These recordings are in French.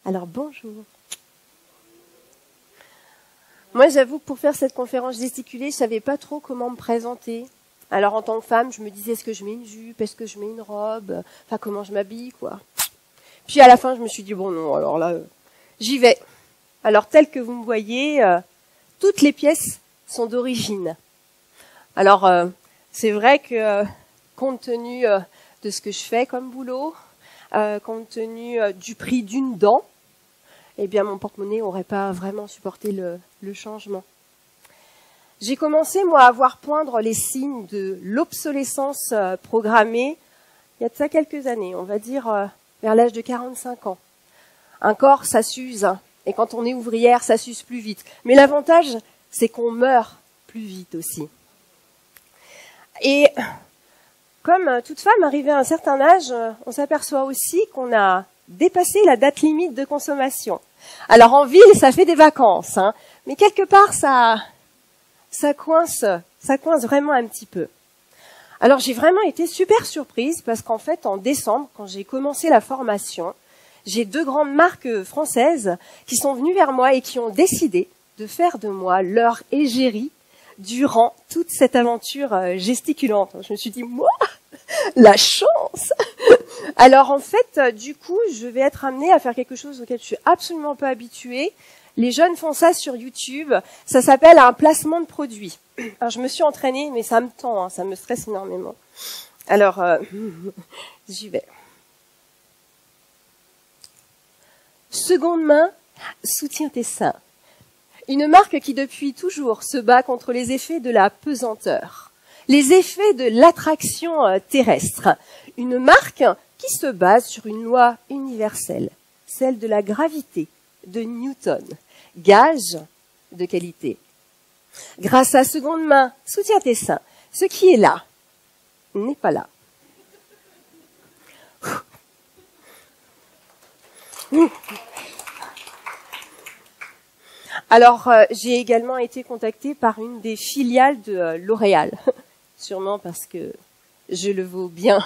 Alors bonjour. Moi j'avoue que pour faire cette conférence gesticulée, je savais pas trop comment me présenter. Alors en tant que femme, je me disais est-ce que je mets une jupe, est-ce que je mets une robe, enfin comment je m'habille quoi. Puis à la fin je me suis dit bon non, alors là j'y vais. Alors tel que vous me voyez, toutes les pièces sont d'origine. Alors c'est vrai que compte tenu de ce que je fais comme boulot, compte tenu du prix d'une dent, eh bien mon porte-monnaie n'aurait pas vraiment supporté le changement. J'ai commencé, moi, à voir poindre les signes de l'obsolescence programmée il y a de ça quelques années, on va dire vers l'âge de 45 ans. Un corps, ça s'use, hein, et quand on est ouvrière, ça s'use plus vite. Mais l'avantage, c'est qu'on meurt plus vite aussi. Et comme toute femme arrivée à un certain âge, on s'aperçoit aussi qu'on a dépassé la date limite de consommation. Alors en ville, ça fait des vacances, hein, mais quelque part, ça coince vraiment un petit peu. Alors j'ai vraiment été super surprise parce qu'en fait, en décembre, quand j'ai commencé la formation, j'ai 2 grandes marques françaises qui sont venues vers moi et qui ont décidé de faire de moi leur égérie durant toute cette aventure gesticulante. Je me suis dit, moi, la chance. Alors en fait, du coup, je vais être amenée à faire quelque chose auquel je suis absolument pas habituée. Les jeunes font ça sur YouTube. Ça s'appelle un placement de produit. Alors je me suis entraînée, mais ça me tend, hein, ça me stresse énormément. Alors, j'y vais. Seconde main, soutiens tes seins. Une marque qui depuis toujours se bat contre les effets de la pesanteur, les effets de l'attraction terrestre. Une marque qui se base sur une loi universelle, celle de la gravité de Newton, gage de qualité. Grâce à seconde main, soutiens tes seins. Ce qui est là n'est pas là. Alors, j'ai également été contactée par une des filiales de L'Oréal, sûrement parce que je le vaux bien.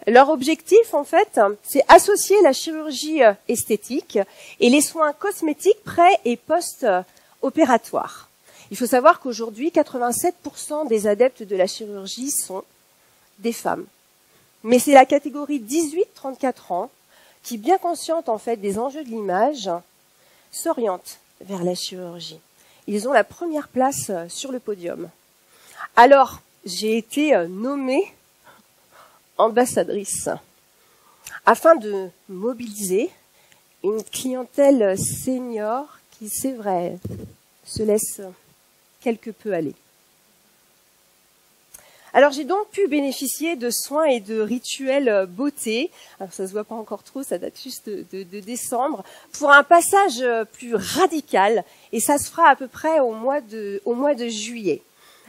Leur objectif, en fait, c'est associer la chirurgie esthétique et les soins cosmétiques pré- et post-opératoires. Il faut savoir qu'aujourd'hui, 87% des adeptes de la chirurgie sont des femmes. Mais c'est la catégorie 18-34 ans qui, bien consciente en fait des enjeux de l'image, s'oriente vers la chirurgie. Ils ont la première place sur le podium. Alors, j'ai été nommée ambassadrice afin de mobiliser une clientèle senior qui, c'est vrai, se laisse quelque peu aller. Alors j'ai donc pu bénéficier de soins et de rituels beauté. Alors ça se voit pas encore trop, ça date juste de décembre, pour un passage plus radical, et ça se fera à peu près au mois de juillet.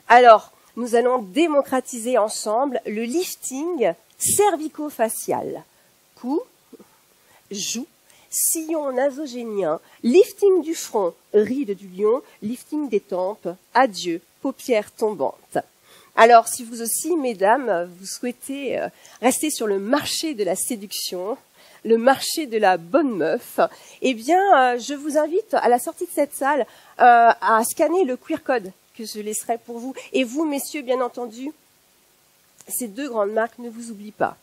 Alors nous allons démocratiser ensemble le lifting cervico-facial. Cou, joue, sillon nasogénien, lifting du front, ride du lion, lifting des tempes, adieu, paupières tombantes. Alors, si vous aussi, mesdames, vous souhaitez rester sur le marché de la séduction, le marché de la bonne meuf, eh bien, je vous invite à la sortie de cette salle à scanner le QR code que je laisserai pour vous. Et vous, messieurs, bien entendu, ces 2 grandes marques ne vous oublient pas.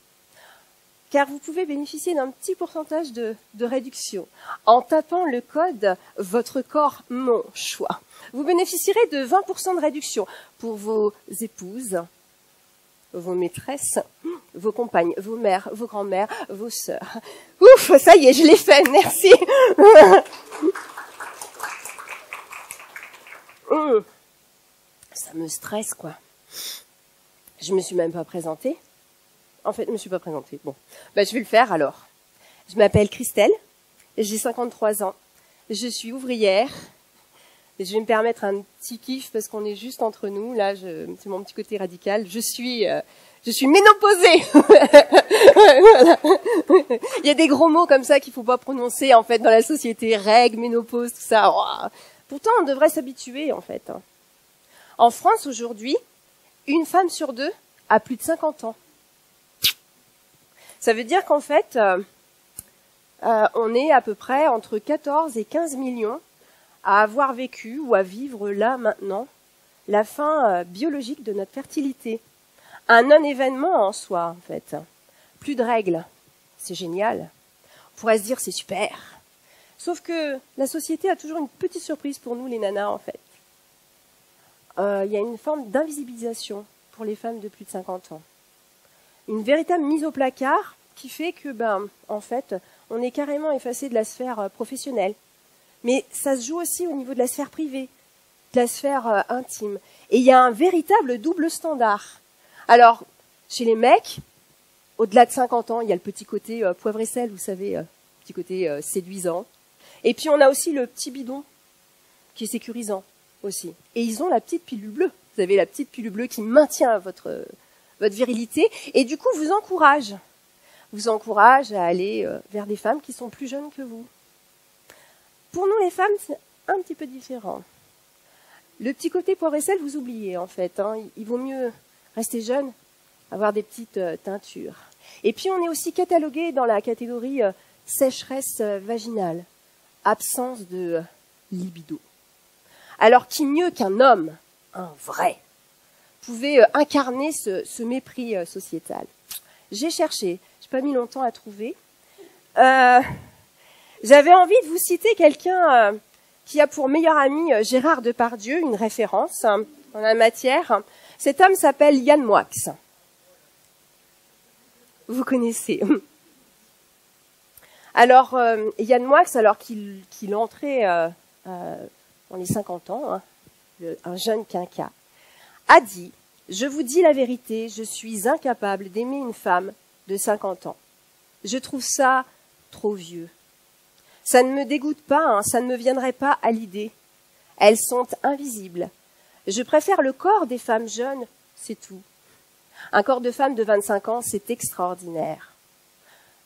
Car vous pouvez bénéficier d'un petit pourcentage de réduction en tapant le code « Votre corps, mon choix ». Vous bénéficierez de 20% de réduction pour vos épouses, vos maîtresses, vos compagnes, vos mères, vos grands-mères, vos sœurs. Ouf, ça y est, je l'ai fait, merci. Ça me stresse, quoi. Je me suis même pas présentée. En fait, je me suis pas présentée. Bon, je vais le faire alors. Je m'appelle Christelle, j'ai 53 ans, je suis ouvrière. Et je vais me permettre un petit kiff parce qu'on est juste entre nous. Là, c'est mon petit côté radical. Je suis ménopausée. Voilà. Il y a des gros mots comme ça qu'il faut pas prononcer en fait dans la société. Règles, ménopause, tout ça. Oh. Pourtant, on devrait s'habituer en fait. En France aujourd'hui, une femme sur 2 a plus de 50 ans. Ça veut dire qu'en fait, on est à peu près entre 14 et 15 millions à avoir vécu ou à vivre là maintenant la fin biologique de notre fertilité. Un non-événement en soi, en fait. Plus de règles. C'est génial. On pourrait se dire c'est super. Sauf que la société a toujours une petite surprise pour nous, les nanas, en fait. Il y a une forme d'invisibilisation pour les femmes de plus de 50 ans. Une véritable mise au placard qui fait que, en fait, on est carrément effacé de la sphère professionnelle. Mais ça se joue aussi au niveau de la sphère privée, de la sphère intime. Et il y a un véritable double standard. Alors, chez les mecs, au-delà de 50 ans, il y a le petit côté poivre et sel, vous savez, petit côté séduisant. Et puis on a aussi le petit bidon, qui est sécurisant aussi. Et ils ont la petite pilule bleue. Vous avez la petite pilule bleue qui maintient votre virilité et du coup vous encourage à aller vers des femmes qui sont plus jeunes que vous. Pour nous les femmes, c'est un petit peu différent. Le petit côté poivre et sel, vous oubliez en fait. Il vaut mieux rester jeune, avoir des petites teintures. Et puis on est aussi catalogué dans la catégorie sécheresse vaginale, absence de libido. Alors qui mieux qu'un homme, un vrai, pouvait incarner ce mépris sociétal. J'ai cherché, j'ai pas mis longtemps à trouver. J'avais envie de vous citer quelqu'un qui a pour meilleur ami Gérard Depardieu, une référence en la matière. Cet homme s'appelle Yann Moix. Vous connaissez. Alors, Yann Moix, alors qu'il entrait dans les 50 ans, un jeune quinquat, a dit « Je vous dis la vérité, je suis incapable d'aimer une femme de 50 ans. Je trouve ça trop vieux. Ça ne me dégoûte pas, ça ne me viendrait pas à l'idée. Elles sont invisibles. Je préfère le corps des femmes jeunes, c'est tout. Un corps de femme de 25 ans, c'est extraordinaire.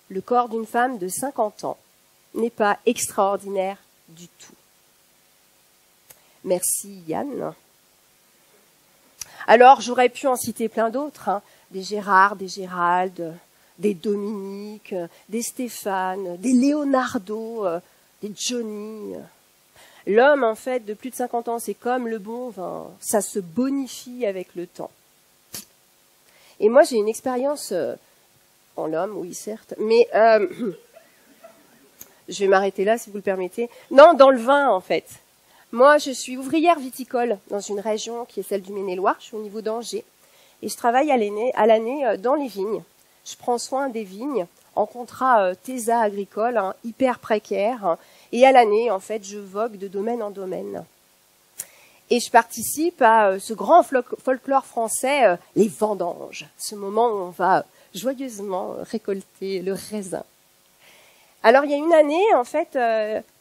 Le corps d'une femme de 50 ans n'est pas extraordinaire du tout. » Merci Yann. Alors j'aurais pu en citer plein d'autres, des Gérard, des Gérald, des Dominique, des Stéphane, des Leonardo, des Johnny. L'homme, en fait, de plus de 50 ans, c'est comme le bon vin, ça se bonifie avec le temps. Et moi, j'ai une expérience en l'homme, oui, certes, mais je vais m'arrêter là, si vous le permettez. Non, dans le vin, en fait. Moi, je suis ouvrière viticole dans une région qui est celle du Maine-et-Loire. Je suis au niveau d'Angers. Et je travaille à l'année dans les vignes. Je prends soin des vignes en contrat TESA agricole, hyper précaire. Et à l'année, en fait, je vogue de domaine en domaine. Et je participe à ce grand folklore français, les vendanges. Ce moment où on va joyeusement récolter le raisin. Alors il y a une année, en fait,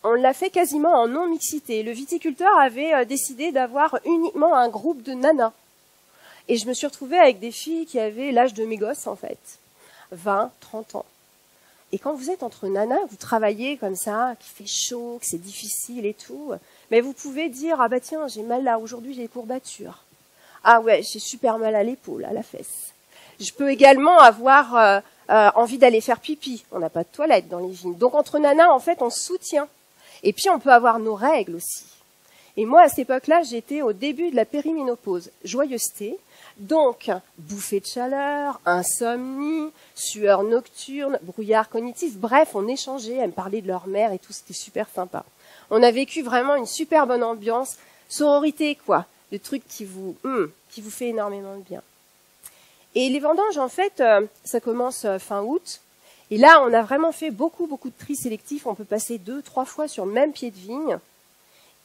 on l'a fait quasiment en non-mixité. Le viticulteur avait décidé d'avoir uniquement un groupe de nanas. Et je me suis retrouvée avec des filles qui avaient l'âge de mes gosses, en fait, 20, 30 ans. Et quand vous êtes entre nanas, vous travaillez comme ça, qu'il fait chaud, que c'est difficile et tout, mais vous pouvez dire, ah bah tiens, j'ai mal là, aujourd'hui j'ai des courbatures. Ah ouais, j'ai super mal à l'épaule, à la fesse. Je peux également avoir envie d'aller faire pipi. On n'a pas de toilette dans les vignes. Donc entre nanas, en fait, on se soutient. Et puis on peut avoir nos règles aussi. Et moi, à cette époque-là, j'étais au début de la périménopause. Joyeuseté, donc bouffée de chaleur, insomnie, sueur nocturne, brouillard cognitif. Bref, on échangeait, elles me parlaient de leur mère et tout, c'était super sympa. On a vécu vraiment une super bonne ambiance. Sororité, quoi. Le truc qui vous fait énormément de bien. Et les vendanges, en fait, ça commence fin août. Et là, on a vraiment fait beaucoup de tri sélectifs. On peut passer 2-3 fois sur le même pied de vigne.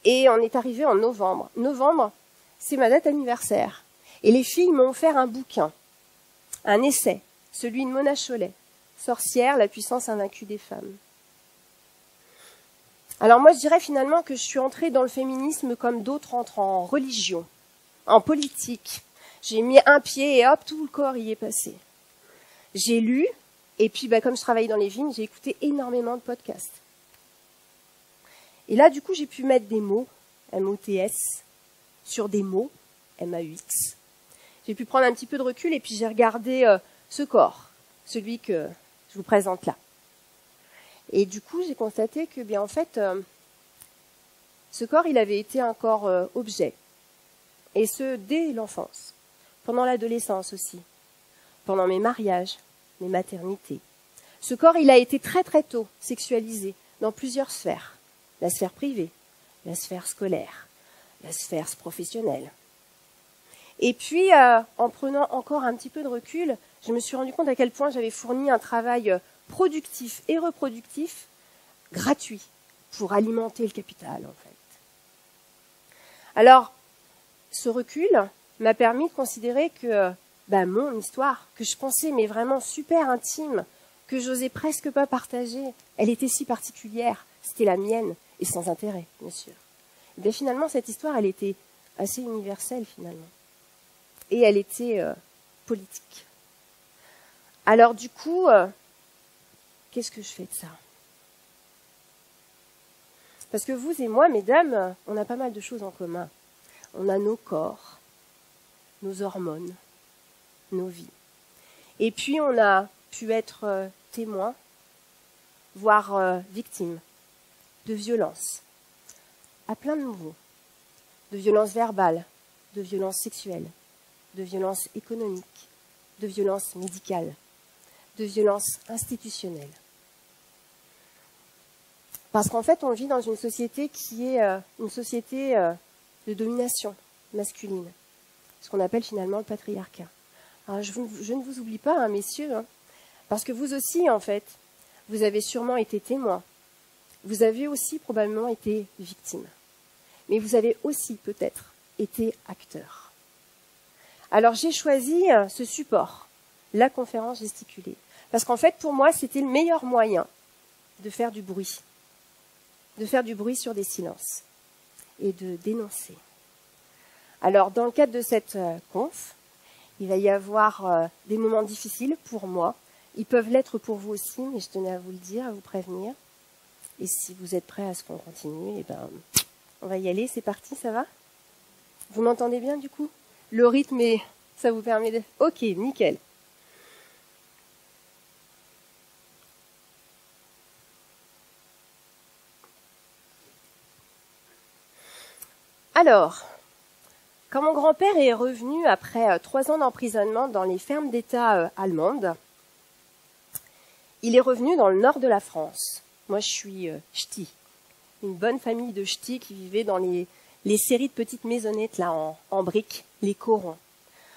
Et on est arrivé en novembre. Novembre, c'est ma date anniversaire. Et les filles m'ont offert un bouquin, un essai, celui de Mona Chollet, Sorcière, la puissance invaincue des femmes. Alors moi, je dirais finalement que je suis entrée dans le féminisme comme d'autres entrent en religion, en politique. J'ai mis un pied et hop, tout le corps y est passé. J'ai lu, et puis comme je travaillais dans les vignes, j'ai écouté énormément de podcasts. Et là, du coup, j'ai pu mettre des mots, M-O-T-S, sur des mots, M-A-U-X. J'ai pu prendre un petit peu de recul et puis j'ai regardé ce corps, celui que je vous présente là. Et du coup, j'ai constaté que, bien, en fait, ce corps, il avait été un corps objet. Et ce, dès l'enfance, pendant l'adolescence aussi, pendant mes mariages, mes maternités. Ce corps, il a été très très tôt sexualisé dans plusieurs sphères. La sphère privée, la sphère scolaire, la sphère professionnelle. Et puis, en prenant encore un petit peu de recul, je me suis rendu compte à quel point j'avais fourni un travail productif et reproductif gratuit pour alimenter le capital, en fait. Alors, ce recul m'a permis de considérer que mon histoire, que je pensais mais vraiment super intime, que j'osais presque pas partager, elle était si particulière, c'était la mienne, et sans intérêt, bien sûr. Et bien finalement, cette histoire, elle était assez universelle, finalement. Et elle était politique. Alors du coup, qu'est-ce que je fais de ça? Parce que vous et moi, mesdames, on a pas mal de choses en commun. On a nos corps, nos hormones, nos vies. Et puis on a pu être témoins, voire victimes de violences, à plein de niveaux, de violences verbales, de violences sexuelles, de violences économiques, de violences médicales, de violences institutionnelles. Parce qu'en fait, on vit dans une société qui est une société de domination masculine, ce qu'on appelle finalement le patriarcat. Alors, je ne vous oublie pas, hein, messieurs, hein, parce que vous aussi, en fait, vous avez sûrement été témoins. Vous avez aussi probablement été victimes. Mais vous avez aussi peut-être été acteurs. Alors j'ai choisi ce support, la conférence gesticulée. Parce qu'en fait, pour moi, c'était le meilleur moyen de faire du bruit. De faire du bruit sur des silences. Et de dénoncer. Alors, dans le cadre de cette conf, il va y avoir des moments difficiles pour moi. Ils peuvent l'être pour vous aussi, mais je tenais à vous le dire, à vous prévenir. Et si vous êtes prêts à ce qu'on continue, eh ben, on va y aller. C'est parti, ça va? Vous m'entendez bien, du coup? Le rythme, ça vous permet de... Ok, nickel. Alors, quand mon grand-père est revenu après 3 ans d'emprisonnement dans les fermes d'État allemandes, il est revenu dans le nord de la France. Moi, je suis ch'ti, une bonne famille de ch'tis qui vivait dans les séries de petites maisonnettes là en briques, les corons.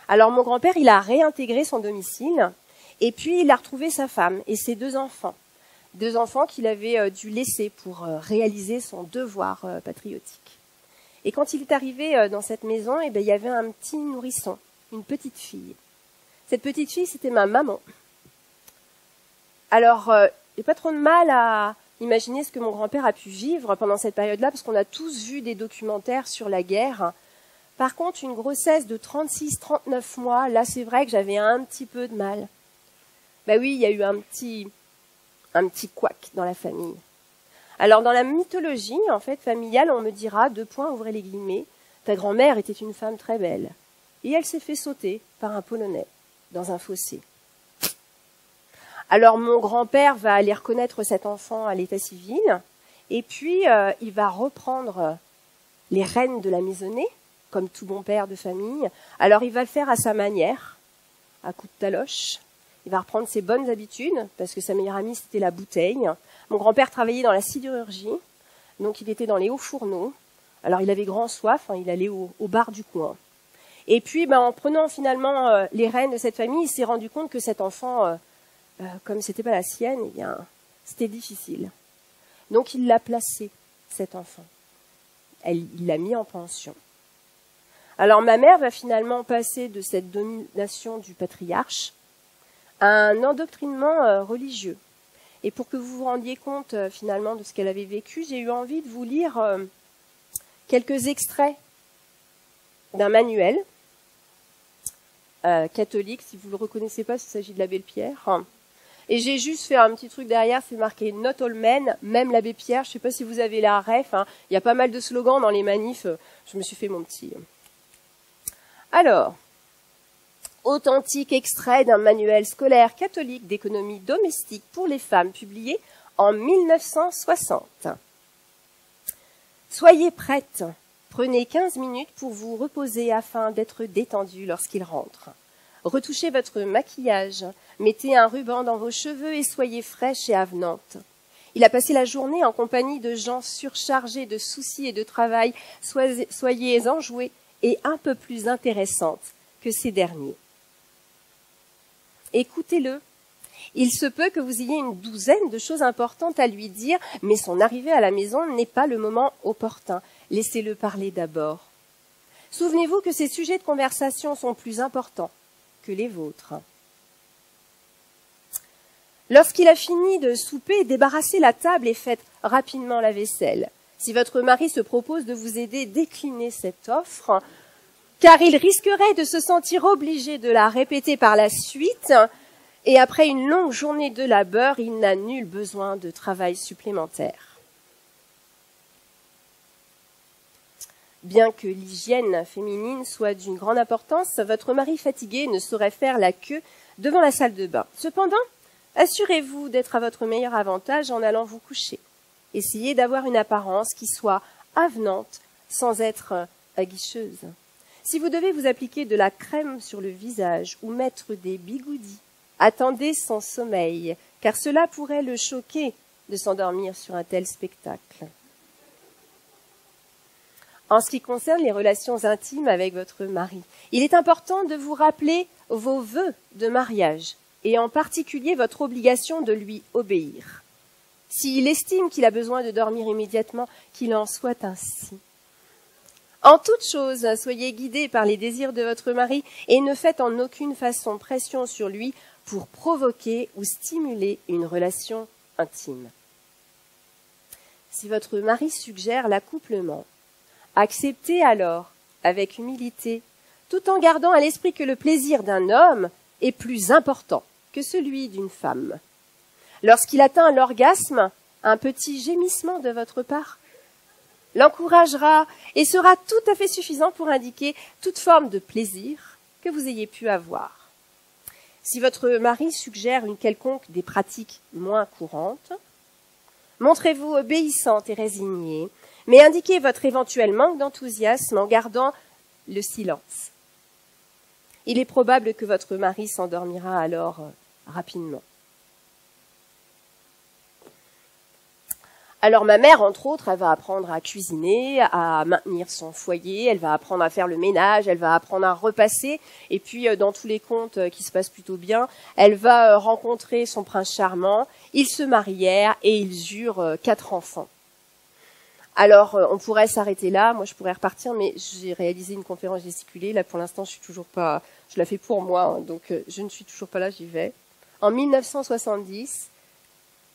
Alors mon grand-père, il a réintégré son domicile et puis il a retrouvé sa femme et ses 2 enfants. 2 enfants qu'il avait dû laisser pour réaliser son devoir patriotique. Et quand il est arrivé dans cette maison, eh bien, il y avait un petit nourrisson, une petite fille. Cette petite fille, c'était ma maman. Alors, il n'y a pas trop de mal à imaginer ce que mon grand-père a pu vivre pendant cette période-là, parce qu'on a tous vu des documentaires sur la guerre. Par contre, une grossesse de 36-39 mois, là, c'est vrai que j'avais un petit peu de mal. Ben oui, il y a eu un petit couac dans la famille. Alors, dans la mythologie, en fait, familiale, on me dira, 2 points, ouvrez les guillemets, ta grand-mère était une femme très belle. Et elle s'est fait sauter par un Polonais dans un fossé. Alors, mon grand-père va aller reconnaître cet enfant à l'état civil, et puis il va reprendre les rênes de la maisonnée, comme tout bon père de famille. Alors, il va le faire à sa manière, à coups de taloche. Il va reprendre ses bonnes habitudes, parce que sa meilleure amie, c'était la bouteille. Mon grand-père travaillait dans la sidérurgie, donc il était dans les hauts fourneaux. Alors, il avait grand soif, hein, il allait au bar du coin. Et puis, en prenant finalement les rênes de cette famille, il s'est rendu compte que cet enfant, comme c'était pas la sienne, eh bien, c'était difficile. Donc, il l'a placé, cet enfant. Il l'a mis en pension. Alors, ma mère va finalement passer de cette domination du patriarche à un endoctrinement religieux. Et pour que vous vous rendiez compte finalement de ce qu'elle avait vécu, j'ai eu envie de vous lire quelques extraits d'un manuel catholique. Si vous ne le reconnaissez pas, il s'agit de l'abbé Pierre. Et j'ai juste fait un petit truc derrière, c'est marqué « Not all men », même l'abbé Pierre. Je ne sais pas si vous avez la ref. Il y a pas mal de slogans dans les manifs. Je me suis fait mon petit... Alors, authentique extrait d'un manuel scolaire catholique d'économie domestique pour les femmes, publié en 1960. Soyez prête. Prenez 15 minutes pour vous reposer afin d'être détendu lorsqu'il rentre. Retouchez votre maquillage, mettez un ruban dans vos cheveux et soyez fraîche et avenante. Il a passé la journée en compagnie de gens surchargés de soucis et de travail. Soyez enjouée et un peu plus intéressante que ces derniers. Écoutez-le. Il se peut que vous ayez une douzaine de choses importantes à lui dire, mais son arrivée à la maison n'est pas le moment opportun. Laissez-le parler d'abord. Souvenez-vous que ces sujets de conversation sont plus importants que les vôtres. Lorsqu'il a fini de souper, débarrassez la table et faites rapidement la vaisselle. Si votre mari se propose de vous aider, déclinez cette offre, car il risquerait de se sentir obligé de la répéter par la suite. Et après une longue journée de labeur, il n'a nul besoin de travail supplémentaire. Bien que l'hygiène féminine soit d'une grande importance, votre mari fatigué ne saurait faire la queue devant la salle de bain. Cependant, assurez-vous d'être à votre meilleur avantage en allant vous coucher. Essayez d'avoir une apparence qui soit avenante sans être aguicheuse. Si vous devez vous appliquer de la crème sur le visage ou mettre des bigoudis, attendez son sommeil, car cela pourrait le choquer de s'endormir sur un tel spectacle. En ce qui concerne les relations intimes avec votre mari, il est important de vous rappeler vos vœux de mariage, et en particulier votre obligation de lui obéir. S'il estime qu'il a besoin de dormir immédiatement, qu'il en soit ainsi. En toute chose, soyez guidés par les désirs de votre mari et ne faites en aucune façon pression sur lui pour provoquer ou stimuler une relation intime. Si votre mari suggère l'accouplement, acceptez alors avec humilité, tout en gardant à l'esprit que le plaisir d'un homme est plus important que celui d'une femme. Lorsqu'il atteint l'orgasme, un petit gémissement de votre part l'encouragera et sera tout à fait suffisant pour indiquer toute forme de plaisir que vous ayez pu avoir. Si votre mari suggère une quelconque des pratiques moins courantes, montrez-vous obéissante et résignée, mais indiquez votre éventuel manque d'enthousiasme en gardant le silence. Il est probable que votre mari s'endormira alors rapidement. Alors ma mère, entre autres, elle va apprendre à cuisiner, à maintenir son foyer, elle va apprendre à faire le ménage, elle va apprendre à repasser. Et puis, dans tous les contes qui se passent plutôt bien, elle va rencontrer son prince charmant. Ils se marièrent et ils eurent 4 enfants. Alors, on pourrait s'arrêter là. Moi, je pourrais repartir, mais j'ai réalisé une conférence gesticulée. Là, pour l'instant, je suis toujours pas. Je la fais pour moi, hein, donc je ne suis toujours pas là. J'y vais. En 1970.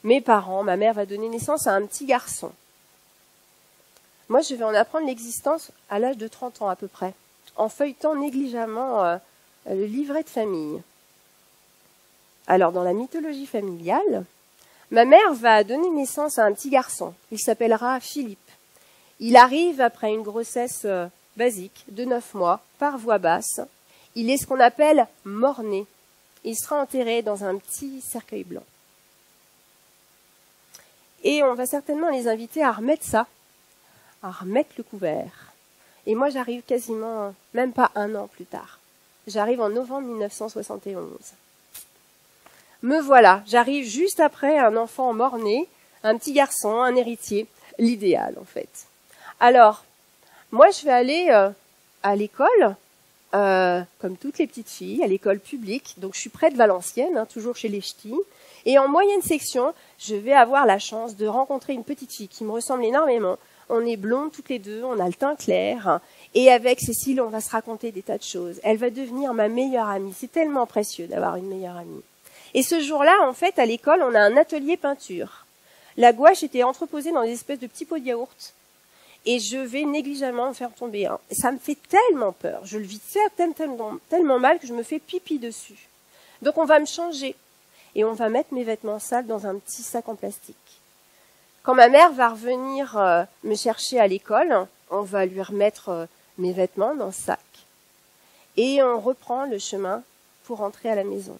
Mes parents, ma mère va donner naissance à un petit garçon. Moi, je vais en apprendre l'existence à l'âge de 30 ans à peu près, en feuilletant négligemment le livret de famille. Alors, dans la mythologie familiale, ma mère va donner naissance à un petit garçon. Il s'appellera Philippe. Il arrive après une grossesse basique de 9 mois, par voie basse. Il est ce qu'on appelle mort-né. Il sera enterré dans un petit cercueil blanc. Et on va certainement les inviter à remettre ça, à remettre le couvert. Et moi, j'arrive quasiment, même pas 1 an plus tard. J'arrive en novembre 1971. Me voilà, j'arrive juste après un enfant mort-né, un petit garçon, un héritier, l'idéal en fait. Alors, moi, je vais aller à l'école, comme toutes les petites filles, à l'école publique. Donc, je suis près de Valenciennes, hein, toujours chez les ch'tis. Et en moyenne section, je vais avoir la chance de rencontrer une petite fille qui me ressemble énormément. On est blondes toutes les deux, on a le teint clair. Et avec Cécile, on va se raconter des tas de choses. Elle va devenir ma meilleure amie. C'est tellement précieux d'avoir une meilleure amie. Et ce jour-là, en fait, à l'école, on a un atelier peinture. La gouache était entreposée dans des espèces de petits pots de yaourt. Et je vais négligemment en faire tomber un. Et ça me fait tellement peur. Je le vis tellement mal que je me fais pipi dessus. Donc on va me changer. Et on va mettre mes vêtements sales dans un petit sac en plastique. Quand ma mère va revenir me chercher à l'école, on va lui remettre mes vêtements dans le sac. Et on reprend le chemin pour rentrer à la maison.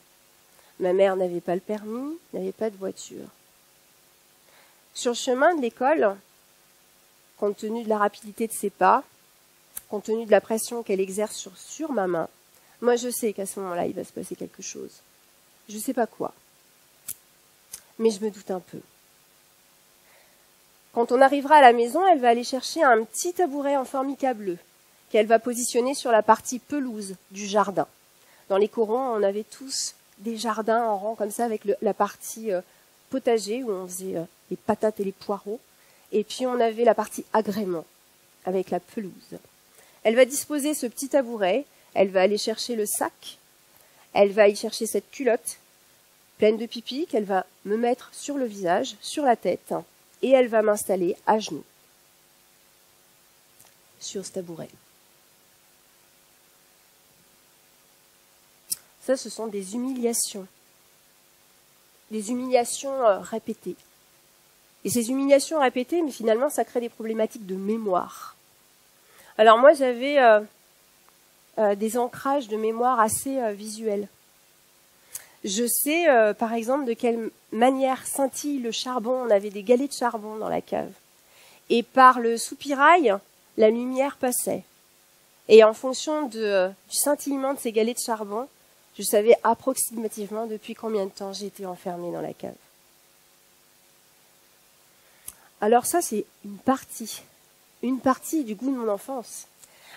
Ma mère n'avait pas le permis, n'avait pas de voiture. Sur le chemin de l'école, compte tenu de la rapidité de ses pas, compte tenu de la pression qu'elle exerce sur ma main, moi je sais qu'à ce moment-là, il va se passer quelque chose. Je ne sais pas quoi, mais je me doute un peu. Quand on arrivera à la maison, elle va aller chercher un petit tabouret en formica bleu qu'elle va positionner sur la partie pelouse du jardin. Dans les corons, on avait tous des jardins en rang comme ça avec la partie potager où on faisait les patates et les poireaux. Et puis on avait la partie agrément avec la pelouse. Elle va disposer ce petit tabouret, elle va aller chercher le sac, elle va y chercher cette culotte pleine de pipi qu'elle va me mettre sur le visage, sur la tête, et elle va m'installer à genoux sur ce tabouret. Ça, ce sont des humiliations répétées. Et ces humiliations répétées, mais finalement, ça crée des problématiques de mémoire. Alors moi, j'avais des ancrages de mémoire assez visuels. Je sais, par exemple, de quelle manière scintille le charbon. On avait des galets de charbon dans la cave. Et par le soupirail, la lumière passait. Et en fonction du scintillement de ces galets de charbon, je savais approximativement depuis combien de temps j'étais enfermée dans la cave. Alors ça, c'est une partie du goût de mon enfance.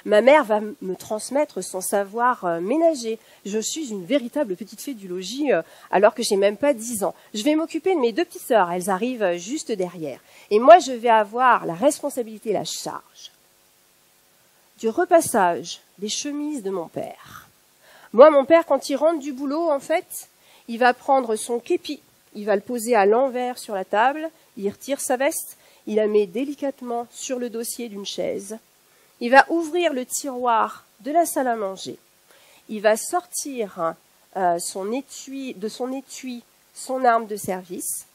Ma mère va me transmettre son savoir ménager. Je suis une véritable petite fée du logis alors que j'ai même pas 10 ans. Je vais m'occuper de mes 2 petites sœurs, elles arrivent juste derrière. Et moi, je vais avoir la responsabilité, la charge du repassage des chemises de mon père. Moi, mon père, quand il rentre du boulot, en fait, il va prendre son képi, il va le poser à l'envers sur la table, il retire sa veste, il la met délicatement sur le dossier d'une chaise. Il va ouvrir le tiroir de la salle à manger. Il va sortir de son étui son arme de service.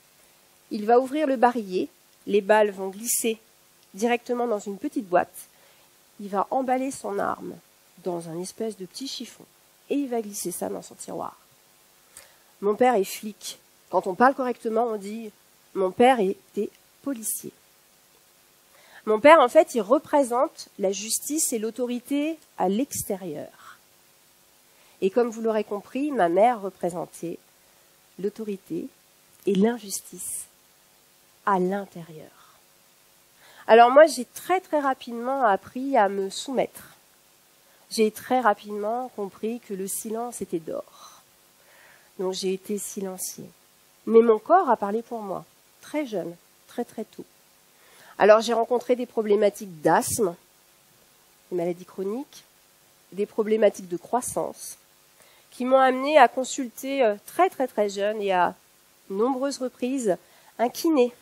Il va ouvrir le barillet. Les balles vont glisser directement dans une petite boîte. Il va emballer son arme dans un espèce de petit chiffon. Et il va glisser ça dans son tiroir. Mon père est flic. Quand on parle correctement, on dit « mon père était policier ». Mon père, en fait, il représente la justice et l'autorité à l'extérieur. Et comme vous l'aurez compris, ma mère représentait l'autorité et l'injustice à l'intérieur. Alors moi, j'ai très très rapidement appris à me soumettre. J'ai très rapidement compris que le silence était d'or. Donc j'ai été silenciée. Mais mon corps a parlé pour moi, très jeune, très très tôt. Alors j'ai rencontré des problématiques d'asthme, des maladies chroniques, des problématiques de croissance, qui m'ont amené à consulter très très très jeune et à nombreuses reprises un kiné,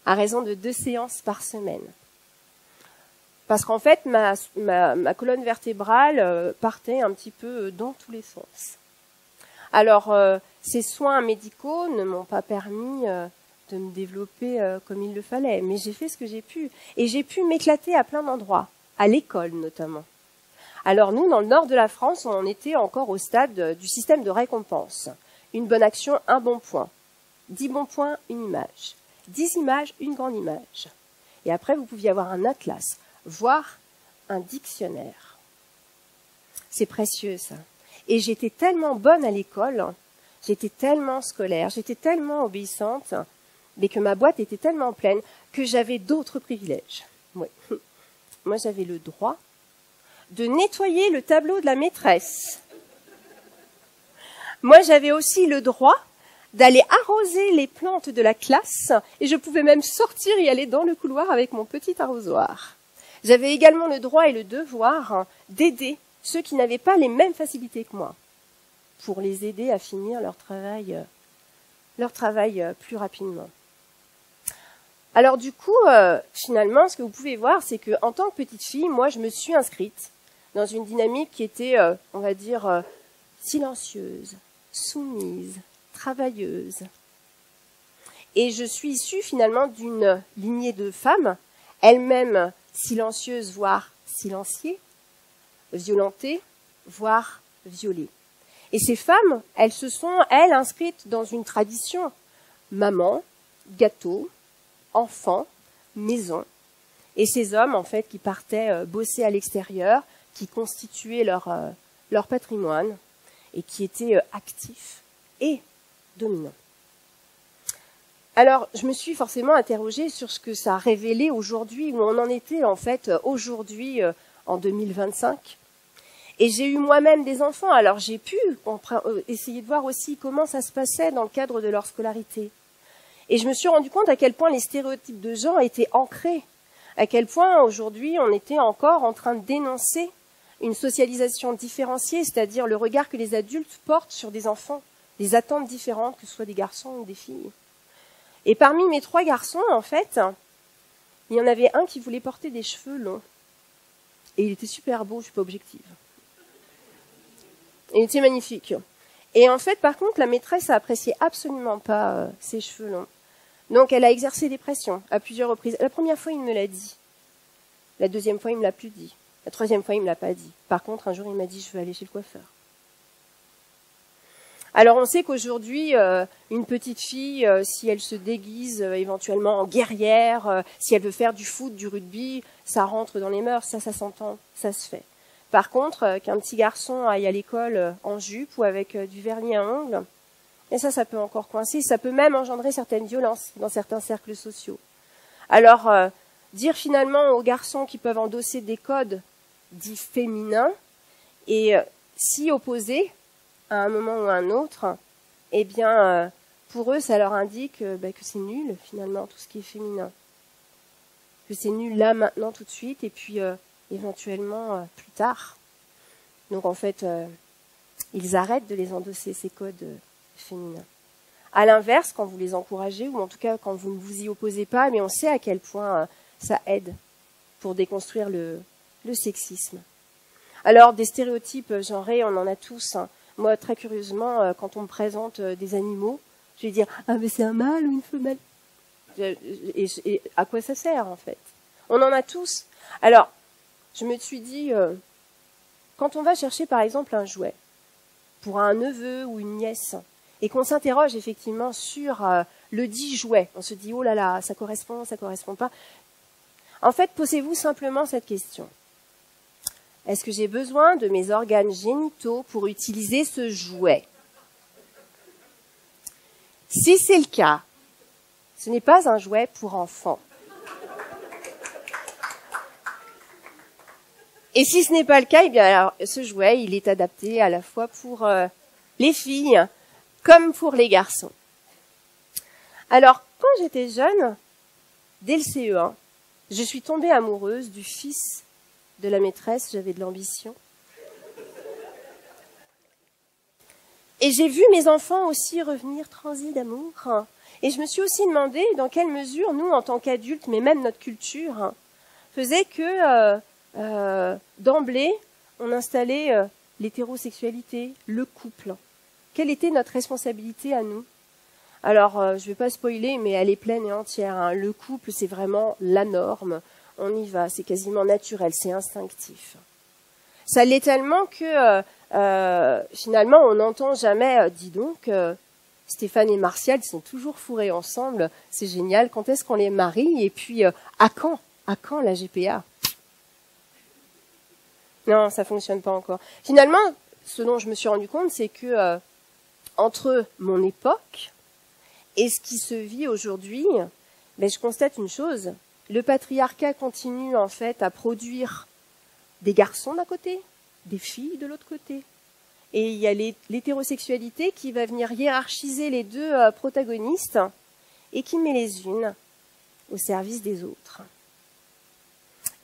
à raison de 2 séances par semaine. Parce qu'en fait, ma colonne vertébrale partait un petit peu dans tous les sens. Alors, ces soins médicaux ne m'ont pas permis de me développer comme il le fallait, mais j'ai fait ce que j'ai pu. Et j'ai pu m'éclater à plein d'endroits, à l'école notamment. Alors nous, dans le nord de la France, on était encore au stade du système de récompense. Une bonne action, un bon point. 10 bons points, une image. 10 images, une grande image. Et après, vous pouviez avoir un atlas, voire un dictionnaire. C'est précieux, ça. Et j'étais tellement bonne à l'école, j'étais tellement scolaire, j'étais tellement obéissante, mais que ma boîte était tellement pleine que j'avais d'autres privilèges. Oui. Moi, j'avais le droit de nettoyer le tableau de la maîtresse. Moi, j'avais aussi le droit d'aller arroser les plantes de la classe et je pouvais même sortir et aller dans le couloir avec mon petit arrosoir. J'avais également le droit et le devoir d'aider ceux qui n'avaient pas les mêmes facilités que moi pour les aider à finir leur travail plus rapidement. Alors du coup, finalement, ce que vous pouvez voir, c'est que en tant que petite fille, moi, je me suis inscrite dans une dynamique qui était, on va dire, silencieuse, soumise, travailleuse. Et je suis issue finalement d'une lignée de femmes, elles-mêmes silencieuses, voire silenciées, violentées, voire violées. Et ces femmes, elles se sont, elles, inscrites dans une tradition. Maman, gâteau, enfants, maison. Et ces hommes, en fait, qui partaient bosser à l'extérieur, qui constituaient leur patrimoine et qui étaient actifs et dominants. Alors, je me suis forcément interrogée sur ce que ça a révélé aujourd'hui, où on en était en fait aujourd'hui en 2025. Et j'ai eu moi-même des enfants, alors j'ai pu essayer de voir aussi comment ça se passait dans le cadre de leur scolarité. Et je me suis rendu compte à quel point les stéréotypes de genre étaient ancrés, à quel point aujourd'hui on était encore en train de dénoncer une socialisation différenciée, c'est-à-dire le regard que les adultes portent sur des enfants, des attentes différentes, que ce soit des garçons ou des filles. Et parmi mes 3 garçons, en fait, il y en avait un qui voulait porter des cheveux longs. Et il était super beau, je suis pas objective. Il était magnifique. Et en fait, par contre, la maîtresse a apprécié absolument pas ses cheveux longs. Donc, elle a exercé des pressions à plusieurs reprises. La première fois, il me l'a dit. La deuxième fois, il me l'a plus dit. La troisième fois, il me l'a pas dit. Par contre, un jour, il m'a dit, je veux aller chez le coiffeur. Alors on sait qu'aujourd'hui, une petite fille, si elle se déguise éventuellement en guerrière, si elle veut faire du foot, du rugby, ça rentre dans les mœurs, ça s'entend, ça se fait. Par contre, qu'un petit garçon aille à l'école en jupe ou avec du vernis à ongles, et ça peut encore coincer, ça peut même engendrer certaines violences dans certains cercles sociaux. Alors, dire finalement aux garçons qui peuvent endosser des codes dits féminins et s'y opposer, à un moment ou à un autre, eh bien, pour eux, ça leur indique que c'est nul, finalement, tout ce qui est féminin. Que c'est nul là, maintenant, tout de suite, et puis éventuellement plus tard. Donc, en fait, ils arrêtent de les endosser, ces codes féminins. À l'inverse, quand vous les encouragez, ou en tout cas quand vous ne vous y opposez pas, mais on sait à quel point ça aide pour déconstruire le sexisme. Alors, des stéréotypes genrés, on en a tous, hein. Moi, très curieusement, quand on me présente des animaux, je vais dire « Ah, mais c'est un mâle ou une femelle ?» Et à quoi ça sert, en fait? On en a tous. Alors, je me suis dit, quand on va chercher, par exemple, un jouet pour un neveu ou une nièce, et qu'on s'interroge effectivement sur le dit jouet, on se dit « Oh là là, ça correspond pas ?» En fait, posez-vous simplement cette question. Est-ce que j'ai besoin de mes organes génitaux pour utiliser ce jouet? Si c'est le cas, ce n'est pas un jouet pour enfants. Et si ce n'est pas le cas, eh bien alors, ce jouet, il est adapté à la fois pour les filles comme pour les garçons. Alors, quand j'étais jeune, dès le CE1, je suis tombée amoureuse du fils de la maîtresse, j'avais de l'ambition. Et j'ai vu mes enfants aussi revenir transis d'amour. Et je me suis aussi demandé dans quelle mesure, nous, en tant qu'adultes, mais même notre culture, faisait que, d'emblée, on installait l'hétérosexualité, le couple. Quelle était notre responsabilité à nous? Alors, je ne vais pas spoiler, mais elle est pleine et entière, hein. Le couple, c'est vraiment la norme. On y va, c'est quasiment naturel, c'est instinctif. Ça l'est tellement que finalement on n'entend jamais, dis donc, Stéphane et Martial sont toujours fourrés ensemble, c'est génial, quand est-ce qu'on les marie? Et puis à quand la GPA? Non, ça fonctionne pas encore. Finalement, ce dont je me suis rendu compte, c'est que entre mon époque et ce qui se vit aujourd'hui, je constate une chose. Le patriarcat continue en fait à produire des garçons d'un côté, des filles de l'autre côté. Et il y a l'hétérosexualité qui va venir hiérarchiser les deux protagonistes et qui met les unes au service des autres.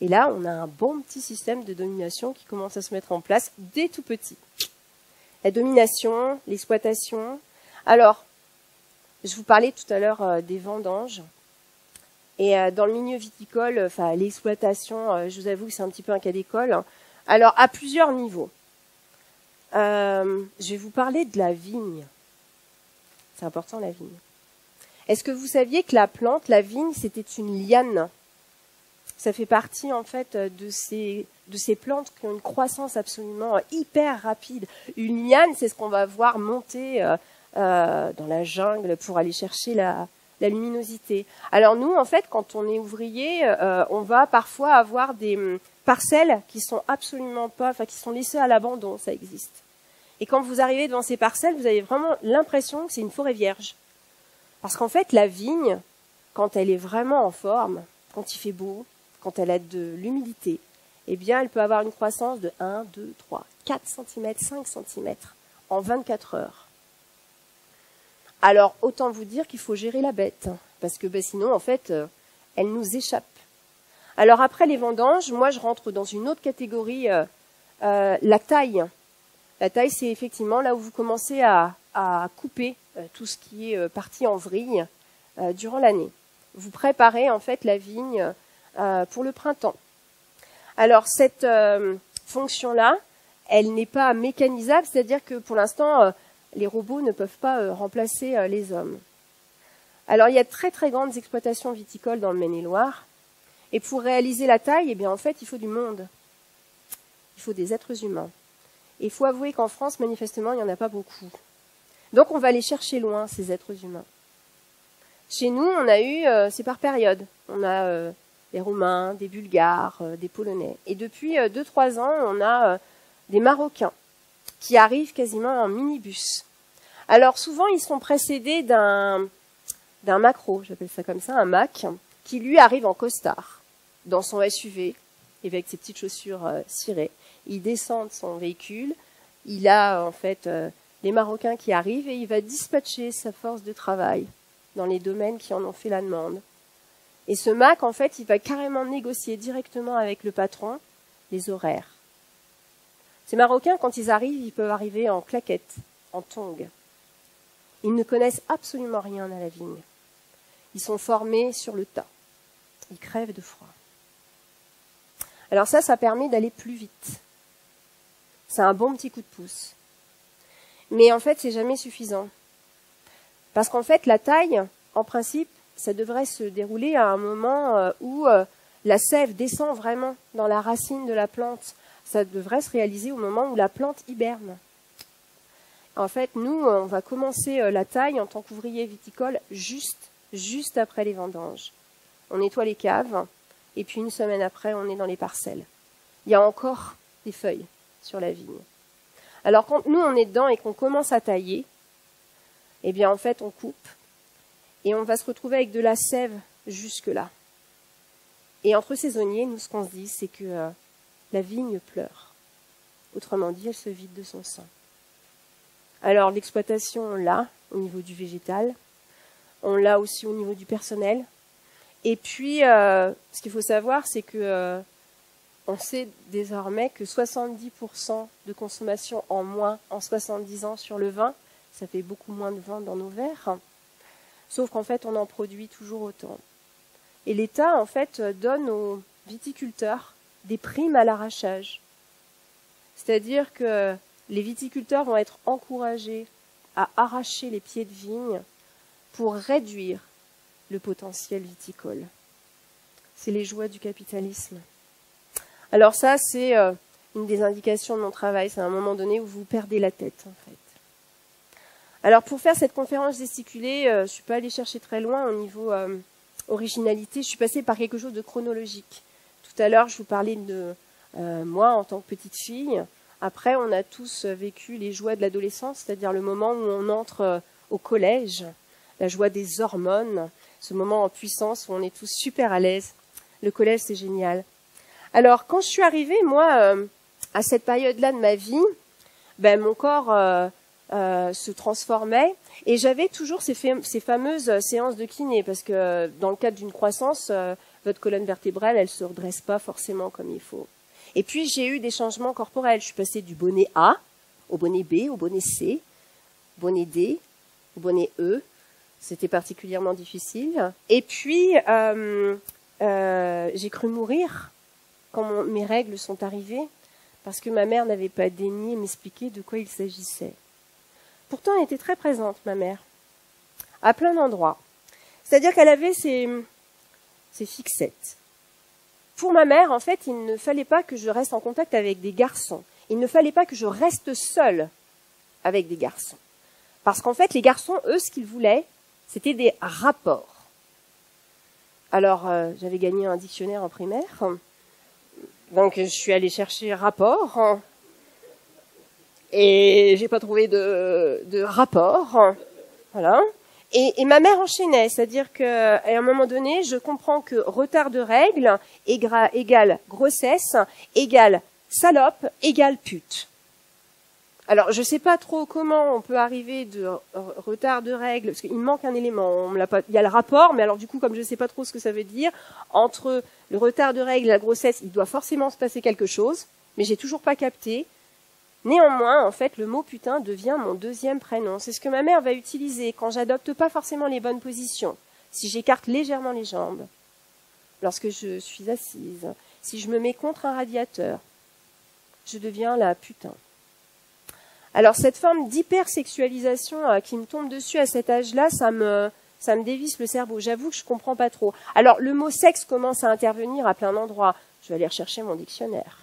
Et là, on a un bon petit système de domination qui commence à se mettre en place dès tout petit. La domination, l'exploitation. Alors, je vous parlais tout à l'heure des vendanges. Et dans le milieu viticole, l'exploitation, je vous avoue que c'est un petit peu un cas d'école. Alors, à plusieurs niveaux. Je vais vous parler de la vigne. C'est important, la vigne. Est-ce que vous saviez que la plante, la vigne, c'était une liane? Ça fait partie, en fait, de ces plantes qui ont une croissance absolument hyper rapide. Une liane, c'est ce qu'on va voir monter dans la jungle pour aller chercher la luminosité. Alors nous, en fait, quand on est ouvrier, on va parfois avoir des parcelles qui sont absolument pas, enfin qui sont laissées à l'abandon, ça existe. Et quand vous arrivez devant ces parcelles, vous avez vraiment l'impression que c'est une forêt vierge. Parce qu'en fait, la vigne, quand elle est vraiment en forme, quand il fait beau, quand elle a de l'humidité, eh bien, elle peut avoir une croissance de 1, 2, 3, 4 cm, 5 cm en 24 heures. Alors, autant vous dire qu'il faut gérer la bête, parce que sinon, en fait, elle nous échappe. Alors, après les vendanges, moi, je rentre dans une autre catégorie, la taille. La taille, c'est effectivement là où vous commencez à couper tout ce qui est parti en vrille durant l'année. Vous préparez, en fait, la vigne pour le printemps. Alors, cette fonction-là, elle n'est pas mécanisable, c'est-à-dire que pour l'instant, les robots ne peuvent pas remplacer les hommes. Alors, il y a de très très grandes exploitations viticoles dans le Maine-et-Loire, et pour réaliser la taille, eh bien, en fait, il faut du monde. Il faut des êtres humains. Et il faut avouer qu'en France, manifestement, il n'y en a pas beaucoup. Donc, on va aller chercher loin, ces êtres humains. Chez nous, on a eu, c'est par période, on a des Roumains, des Bulgares, des Polonais. Et depuis 2-3 ans, on a des Marocains qui arrivent quasiment en minibus. Alors souvent, ils sont précédés d'un macro, j'appelle ça comme ça, un Mac, qui lui arrive en costard, dans son SUV, et avec ses petites chaussures cirées. Il descend de son véhicule, il a en fait les Marocains qui arrivent et il va dispatcher sa force de travail dans les domaines qui en ont fait la demande. Et ce Mac, en fait, il va carrément négocier directement avec le patron les horaires. Ces Marocains, quand ils arrivent, ils peuvent arriver en claquettes, en tongs. Ils ne connaissent absolument rien à la vigne. Ils sont formés sur le tas. Ils crèvent de froid. Alors ça permet d'aller plus vite. C'est un bon petit coup de pouce. Mais en fait, c'est jamais suffisant. Parce qu'en fait, la taille, en principe, ça devrait se dérouler à un moment où la sève descend vraiment dans la racine de la plante. Ça devrait se réaliser au moment où la plante hiberne. En fait, nous, on va commencer la taille en tant qu'ouvrier viticole juste après les vendanges. On nettoie les caves, et puis une semaine après, on est dans les parcelles. Il y a encore des feuilles sur la vigne. Alors quand nous, on est dedans et qu'on commence à tailler, eh bien en fait, on coupe, et on va se retrouver avec de la sève jusque-là. Et entre saisonniers, nous, ce qu'on se dit, c'est que la vigne pleure. Autrement dit, elle se vide de son sang. Alors l'exploitation, on l'a au niveau du végétal, on l'a aussi au niveau du personnel. Et puis, ce qu'il faut savoir, c'est que on sait désormais que 70% de consommation en moins en 70 ans sur le vin, ça fait beaucoup moins de vin dans nos verres. Sauf qu'en fait, on en produit toujours autant. Et l'État, en fait, donne aux viticulteurs des primes à l'arrachage. C'est-à-dire que les viticulteurs vont être encouragés à arracher les pieds de vigne pour réduire le potentiel viticole. C'est les joies du capitalisme. Alors ça, c'est une des indications de mon travail. C'est à un moment donné où vous perdez la tête, en fait. Alors pour faire cette conférence gesticulée, je ne suis pas allée chercher très loin au niveau originalité. Je suis passée par quelque chose de chronologique. Tout à l'heure, je vous parlais de moi en tant que petite fille. Après, on a tous vécu les joies de l'adolescence, c'est-à-dire le moment où on entre au collège, la joie des hormones, ce moment en puissance où on est tous super à l'aise. Le collège, c'est génial. Alors, quand je suis arrivée, moi, à cette période-là de ma vie, mon corps se transformait et j'avais toujours ces fameuses séances de kiné parce que dans le cadre d'une croissance, votre colonne vertébrale, elle se redresse pas forcément comme il faut. Et puis, j'ai eu des changements corporels. Je suis passée du bonnet A au bonnet B, au bonnet C, au bonnet D, au bonnet E. C'était particulièrement difficile. Et puis, j'ai cru mourir quand mes règles sont arrivées parce que ma mère n'avait pas daigné m'expliquer de quoi il s'agissait. Pourtant, elle était très présente, ma mère, à plein d'endroits. C'est-à-dire qu'elle avait ses fixettes. Pour ma mère, en fait, il ne fallait pas que je reste en contact avec des garçons. Il ne fallait pas que je reste seule avec des garçons. Parce qu'en fait, les garçons, eux, ce qu'ils voulaient, c'était des rapports. Alors, j'avais gagné un dictionnaire en primaire. Donc, je suis allée chercher rapport. Et j'ai pas trouvé de rapport. Voilà. Et ma mère enchaînait, c'est-à-dire qu'à un moment donné, je comprends que retard de règles égale grossesse, égale salope, égale pute. Alors, je sais pas trop comment on peut arriver de retard de règles, parce qu'il me manque un élément. On me l'a pas, il y a le rapport, mais alors du coup, comme je sais pas trop ce que ça veut dire, entre le retard de règles et la grossesse, il doit forcément se passer quelque chose, mais j'ai toujours pas capté. Néanmoins, en fait, le mot putain devient mon deuxième prénom. C'est ce que ma mère va utiliser quand j'adopte pas forcément les bonnes positions, si j'écarte légèrement les jambes, lorsque je suis assise, si je me mets contre un radiateur, je deviens la putain. Alors cette forme d'hypersexualisation qui me tombe dessus à cet âge-là, ça me dévisse le cerveau. J'avoue que je comprends pas trop. Alors le mot sexe commence à intervenir à plein d'endroits. Je vais aller rechercher mon dictionnaire.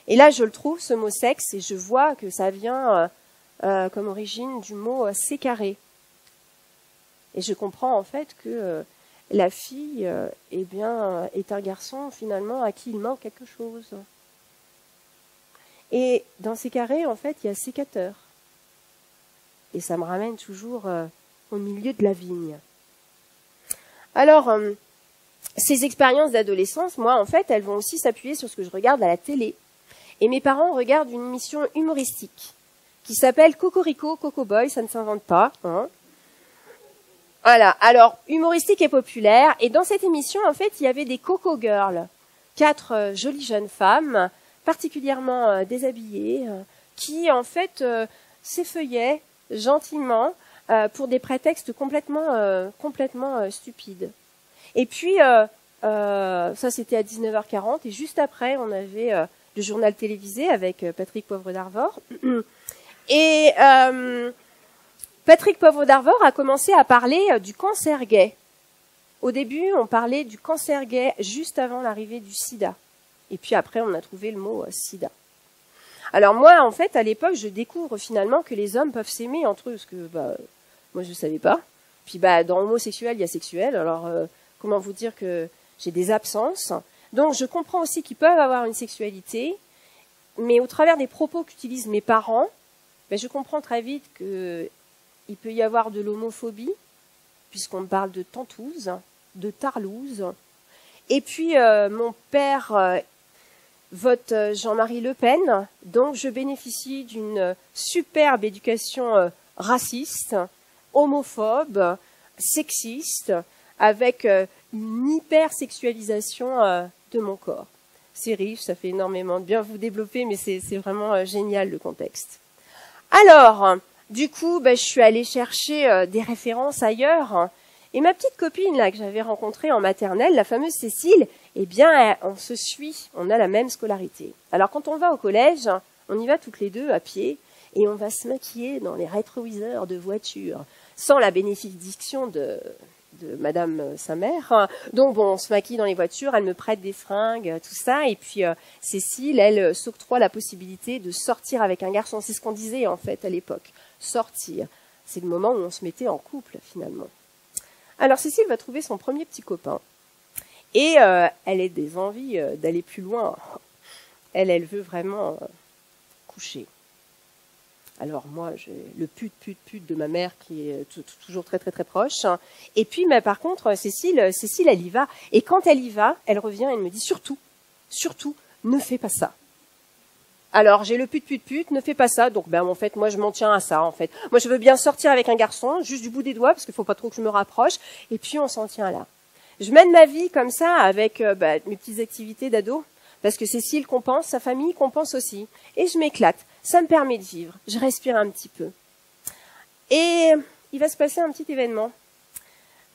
Et là, je le trouve, ce mot sexe, et je vois que ça vient comme origine du mot sécaré. Et je comprends en fait que la fille est un garçon finalement à qui il manque quelque chose. Et dans ces carrés, en fait, il y a sécateur. Et ça me ramène toujours au milieu de la vigne. Alors, ces expériences d'adolescence, moi, en fait, elles vont aussi s'appuyer sur ce que je regarde à la télé. Et mes parents regardent une émission humoristique qui s'appelle Cocorico, Coco Boy, ça ne s'invente pas. Hein. Voilà, alors, humoristique et populaire. Et dans cette émission, en fait, il y avait des Coco Girls, 4 jolies jeunes femmes, particulièrement déshabillées, qui en fait s'effeuillaient gentiment pour des prétextes complètement stupides. Et puis ça c'était à 19h40 et juste après on avait le journal télévisé avec Patrick Poivre d'Arvor et Patrick Poivre d'Arvor a commencé à parler du cancer gay. Au début on parlait du cancer gay juste avant l'arrivée du sida. Et puis après, on a trouvé le mot sida. Alors moi, en fait, à l'époque, je découvre finalement que les hommes peuvent s'aimer entre eux, parce que moi, je ne savais pas. Puis dans homosexuel, il y a sexuel. Alors, comment vous dire que j'ai des absences. Donc, je comprends aussi qu'ils peuvent avoir une sexualité, mais au travers des propos qu'utilisent mes parents, je comprends très vite qu'il peut y avoir de l'homophobie, puisqu'on me parle de tantouze, de tarlouse. Et puis, mon père vote Jean-Marie Le Pen, donc je bénéficie d'une superbe éducation raciste, homophobe, sexiste, avec une hypersexualisation de mon corps. C'est riche, ça fait énormément de bien vous développer, mais c'est vraiment génial le contexte. Alors, du coup, je suis allée chercher des références ailleurs. Et ma petite copine là que j'avais rencontrée en maternelle, la fameuse Cécile, eh bien, on se suit, on a la même scolarité. Alors quand on va au collège, on y va toutes les deux à pied et on va se maquiller dans les rétroviseurs de voiture, sans la bénédiction de madame sa mère. Donc bon, on se maquille dans les voitures, elle me prête des fringues, tout ça, et puis Cécile, elle s'octroie la possibilité de sortir avec un garçon. C'est ce qu'on disait en fait à l'époque, sortir. C'est le moment où on se mettait en couple finalement. Alors Cécile va trouver son premier petit copain et elle a des envies d'aller plus loin. Elle veut vraiment coucher. Alors moi, j'ai le pute de ma mère qui est toujours très très très proche. Et puis, mais par contre, Cécile, elle y va. Et quand elle y va, elle revient et elle me dit surtout, ne fais pas ça. Alors, j'ai le pute, ne fais pas ça. Donc, en fait, moi, je m'en tiens à ça, en fait. Moi, je veux bien sortir avec un garçon, juste du bout des doigts, parce qu'il faut pas trop que je me rapproche. Et puis, on s'en tient là. Je mène ma vie comme ça, avec mes petites activités d'ado, parce que Cécile compense, sa famille compense aussi. Et je m'éclate. Ça me permet de vivre. Je respire un petit peu. Et il va se passer un petit événement.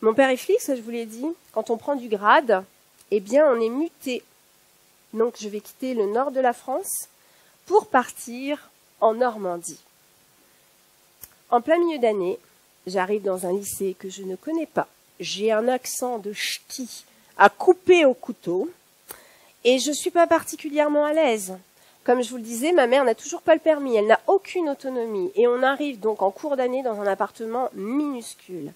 Mon père est flic, ça je vous l'ai dit. Quand on prend du grade, eh bien, on est muté. Donc, je vais quitter le nord de la France pour partir en Normandie. En plein milieu d'année, j'arrive dans un lycée que je ne connais pas. J'ai un accent de ch'ti à couper au couteau et je ne suis pas particulièrement à l'aise. Comme je vous le disais, ma mère n'a toujours pas le permis, elle n'a aucune autonomie et on arrive donc en cours d'année dans un appartement minuscule.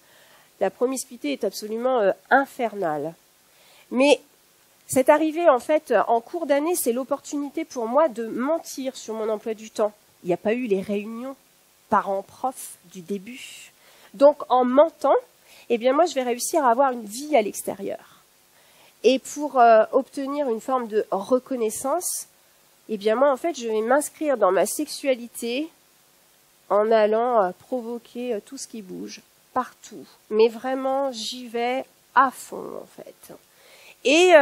La promiscuité est absolument infernale. Mais cette arrivée, en fait, en cours d'année, c'est l'opportunité pour moi de mentir sur mon emploi du temps. Il n'y a pas eu les réunions parents-prof du début. Donc, en mentant, eh bien, moi, je vais réussir à avoir une vie à l'extérieur. Et pour obtenir une forme de reconnaissance, eh bien, moi, en fait, je vais m'inscrire dans ma sexualité en allant provoquer tout ce qui bouge, partout. Mais vraiment, j'y vais à fond, en fait. Et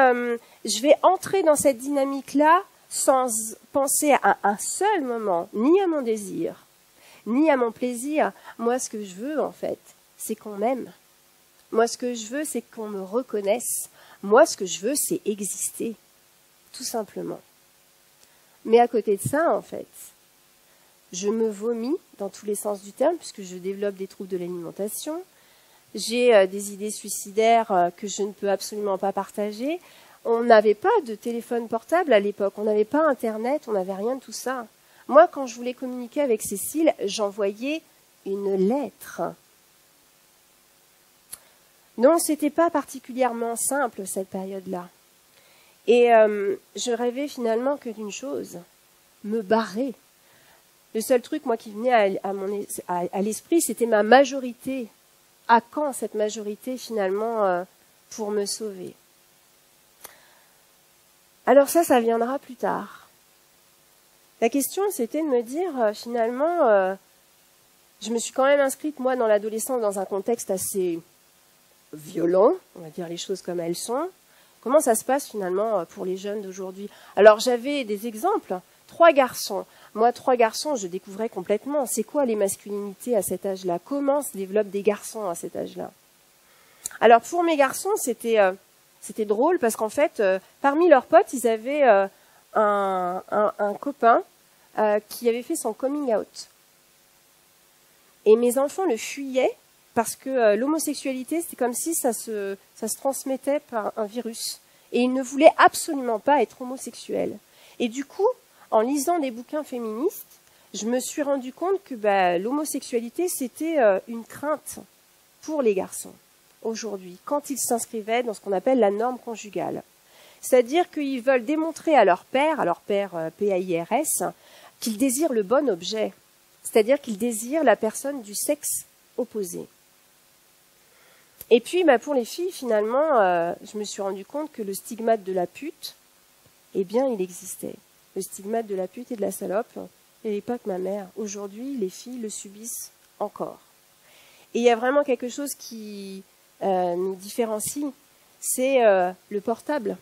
je vais entrer dans cette dynamique-là sans penser à un seul moment, ni à mon désir, ni à mon plaisir. Moi, ce que je veux, en fait, c'est qu'on m'aime. Moi, ce que je veux, c'est qu'on me reconnaisse. Moi, ce que je veux, c'est exister, tout simplement. Mais à côté de ça, en fait, je me vomis dans tous les sens du terme, puisque je développe des troubles de l'alimentation. J'ai des idées suicidaires que je ne peux absolument pas partager. On n'avait pas de téléphone portable à l'époque, on n'avait pas Internet, on n'avait rien de tout ça. Moi, quand je voulais communiquer avec Cécile, j'envoyais une lettre. Donc, c'était pas particulièrement simple, cette période-là. Et je rêvais finalement que d'une chose, me barrer. Le seul truc, moi, qui venait à l'esprit, c'était ma majorité. À quand cette majorité, finalement, pour me sauver? Alors ça viendra plus tard. La question, c'était de me dire, finalement, je me suis quand même inscrite, moi, dans l'adolescence, dans un contexte assez violent, on va dire les choses comme elles sont. Comment ça se passe, finalement, pour les jeunes d'aujourd'hui? Alors, j'avais des exemples. 3 garçons. Moi, 3 garçons, je découvrais complètement. C'est quoi les masculinités à cet âge-là? Comment se développent des garçons à cet âge-là? Alors, pour mes garçons, c'était drôle parce qu'en fait, parmi leurs potes, ils avaient un copain qui avait fait son coming out. Et mes enfants le fuyaient parce que l'homosexualité, c'était comme si ça se transmettait par un virus. Et ils ne voulaient absolument pas être homosexuels. Et du coup, en lisant des bouquins féministes, je me suis rendu compte que l'homosexualité, c'était une crainte pour les garçons aujourd'hui, quand ils s'inscrivaient dans ce qu'on appelle la norme conjugale. C'est-à-dire qu'ils veulent démontrer à leur père PAIRS, qu'ils désirent le bon objet. C'est-à-dire qu'ils désirent la personne du sexe opposé. Et puis, pour les filles, finalement, je me suis rendu compte que le stigmate de la pute, eh bien, il existait. Le stigmate de la pute et de la salope, il n'y avait pas que ma mère. Aujourd'hui, les filles le subissent encore. Et il y a vraiment quelque chose qui nous différencie, c'est le portable,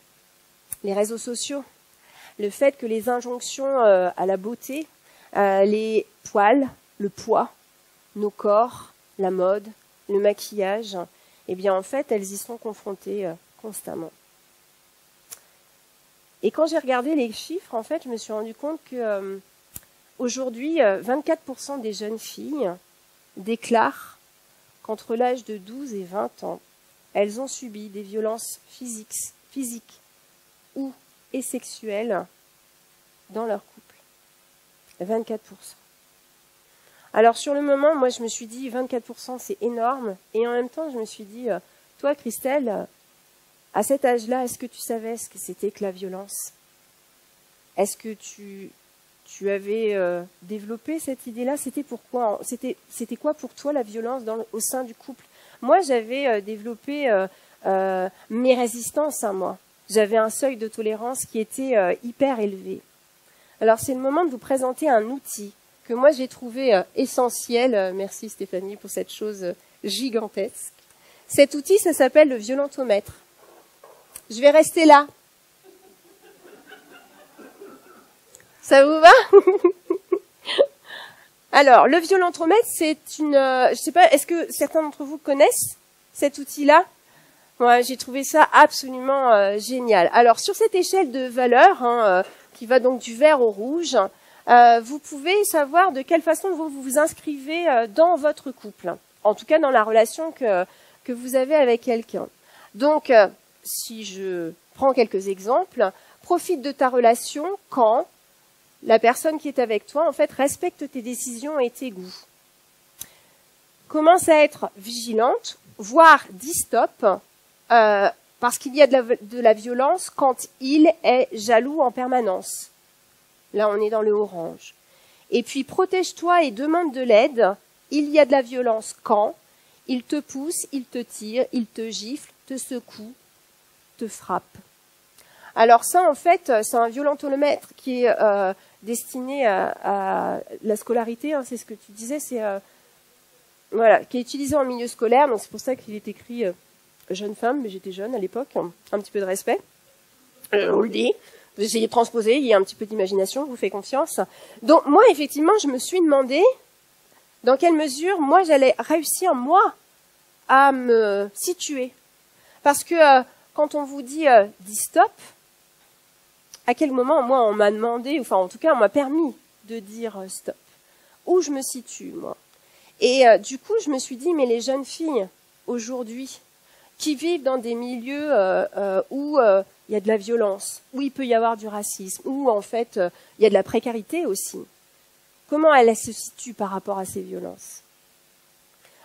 les réseaux sociaux, le fait que les injonctions à la beauté, les poils, le poids, nos corps, la mode, le maquillage, eh bien en fait, elles y sont confrontées constamment. Et quand j'ai regardé les chiffres, en fait, je me suis rendu compte que aujourd'hui, 24% des jeunes filles déclarent qu'entre l'âge de 12 et 20 ans, elles ont subi des violences physiques et sexuelles dans leur couple. 24%. Alors sur le moment, moi je me suis dit 24% c'est énorme. Et en même temps, je me suis dit, toi Christelle, à cet âge-là, est-ce que tu savais ce que c'était que la violence? Est-ce que tu avais développé cette idée-là? C'était pourquoi? C'était quoi pour toi la violence au sein du couple? Moi, j'avais développé mes résistances à moi. J'avais un seuil de tolérance qui était hyper élevé. Alors, c'est le moment de vous présenter un outil que moi j'ai trouvé essentiel. Merci Stéphanie pour cette chose gigantesque. Cet outil, ça s'appelle le violentomètre. Je vais rester là. Ça vous va? Alors, le violentomètre, c'est je sais pas, est-ce que certains d'entre vous connaissent cet outil-là? Moi, j'ai trouvé ça absolument génial. Alors, sur cette échelle de valeurs, qui va donc du vert au rouge, vous pouvez savoir de quelle façon vous vous inscrivez dans votre couple. En tout cas, dans la relation que vous avez avec quelqu'un. Donc, si je prends quelques exemples, profite de ta relation quand la personne qui est avec toi, en fait, respecte tes décisions et tes goûts. Commence à être vigilante, voire dis stop, par Parce qu'il y a de la violence quand il est jaloux en permanence. Là, on est dans le orange. Et puis, protège-toi et demande de l'aide. Il y a de la violence quand il te pousse, il te tire, il te gifle, te secoue, te frappe. Alors ça, en fait, c'est un violentolomètre qui est destiné à la scolarité. Hein, c'est ce que tu disais, c'est voilà, qui est utilisé en milieu scolaire. Donc c'est pour ça qu'il est écrit jeune femme, mais j'étais jeune à l'époque. Un petit peu de respect. On le dit. Vous essayez de transposer, il y a un petit peu d'imagination, je vous fais confiance. Donc moi, effectivement, je me suis demandé dans quelle mesure, moi, j'allais réussir, moi, à me situer. Parce que quand on vous dit « dis stop », à quel moment, moi, on m'a demandé, enfin, en tout cas, on m'a permis de dire « stop ». Où je me situe, moi. Et du coup, je me suis dit, mais les jeunes filles, aujourd'hui, qui vivent dans des milieux où il y a de la violence, où il peut y avoir du racisme, où en fait il y a de la précarité aussi. Comment elles se situent par rapport à ces violences?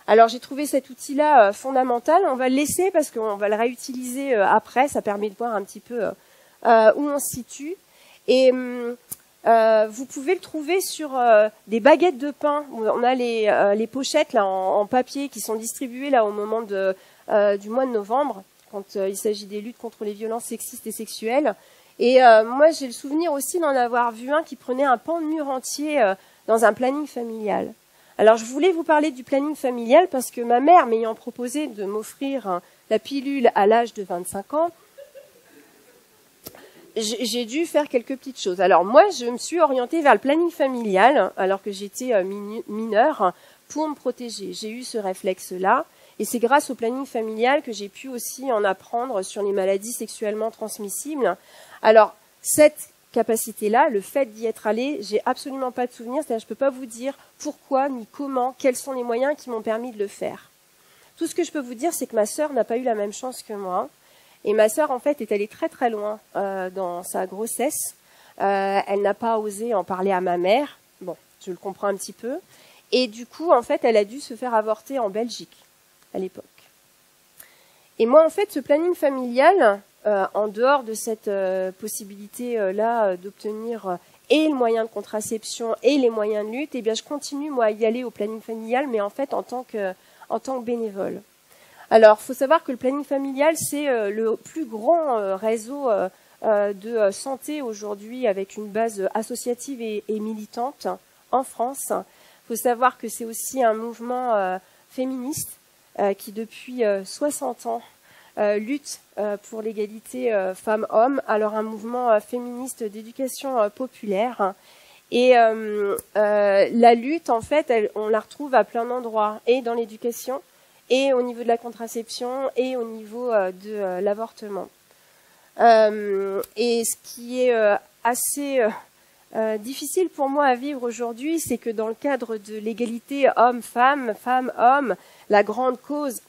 Alors j'ai trouvé cet outil-là fondamental. On va le laisser parce qu'on va le réutiliser après. Ça permet de voir un petit peu où on se situe. Et vous pouvez le trouver sur des baguettes de pain. On a les pochettes là en papier qui sont distribuées là au moment du mois de novembre, quand il s'agit des luttes contre les violences sexistes et sexuelles. Et moi, j'ai le souvenir aussi d'en avoir vu un qui prenait un pan de mur entier dans un planning familial. Alors, je voulais vous parler du planning familial parce que ma mère, m'ayant proposé de m'offrir la pilule à l'âge de 25 ans, j'ai dû faire quelques petites choses. Alors, moi, je me suis orientée vers le planning familial, alors que j'étais mineure, pour me protéger. J'ai eu ce réflexe-là. Et c'est grâce au planning familial que j'ai pu aussi en apprendre sur les maladies sexuellement transmissibles. Alors, cette capacité-là, le fait d'y être allée, j'ai absolument pas de souvenir. C'est-à-dire, je peux pas vous dire pourquoi, ni comment, quels sont les moyens qui m'ont permis de le faire. Tout ce que je peux vous dire, c'est que ma sœur n'a pas eu la même chance que moi. Et ma sœur, en fait, est allée très très loin dans sa grossesse. Elle n'a pas osé en parler à ma mère. Bon, je le comprends un petit peu. Et du coup, en fait, elle a dû se faire avorter en Belgique à l'époque. Et moi, en fait, ce planning familial, en dehors de cette possibilité-là d'obtenir et le moyen de contraception et les moyens de lutte, eh bien, je continue, moi, à y aller au planning familial, mais en fait, en tant que bénévole. Alors, il faut savoir que le planning familial, c'est le plus grand réseau de santé aujourd'hui avec une base associative et militante en France. Il faut savoir que c'est aussi un mouvement féministe qui depuis 60 ans lutte pour l'égalité femmes-hommes. Alors un mouvement féministe d'éducation populaire. Et la lutte, en fait, on la retrouve à plein d'endroits, et dans l'éducation, et au niveau de la contraception, et au niveau de l'avortement. Et ce qui est assez difficile pour moi à vivre aujourd'hui, c'est que dans le cadre de l'égalité homme-femme, femme-homme, la grande cause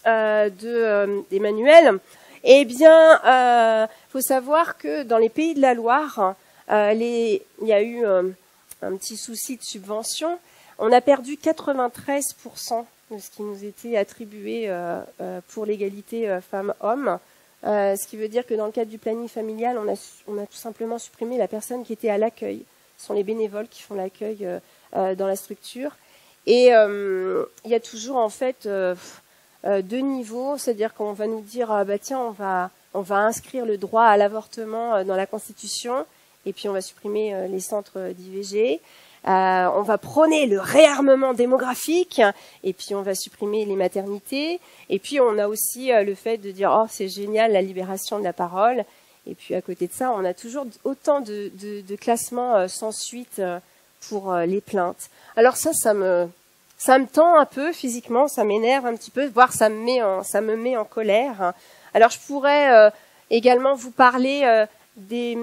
d'Emmanuel, eh bien, faut savoir que dans les pays de la Loire, il y a eu un petit souci de subvention. On a perdu 93% de ce qui nous était attribué pour l'égalité femmes-hommes. Ce qui veut dire que dans le cadre du planning familial, on a tout simplement supprimé la personne qui était à l'accueil. Ce sont les bénévoles qui font l'accueil dans la structure. Et il y a toujours en fait deux niveaux, c'est-à-dire qu'on va nous dire ah, bah tiens, on va inscrire le droit à l'avortement dans la Constitution, et puis on va supprimer les centres d'IVG. On va prôner le réarmement démographique, et puis on va supprimer les maternités. Et puis on a aussi le fait de dire oh c'est génial la libération de la parole. Et puis à côté de ça, on a toujours autant de classements sans suite pour les plaintes. Alors ça me tend un peu physiquement, ça m'énerve un petit peu, voire ça me met en colère. Alors je pourrais également vous parler des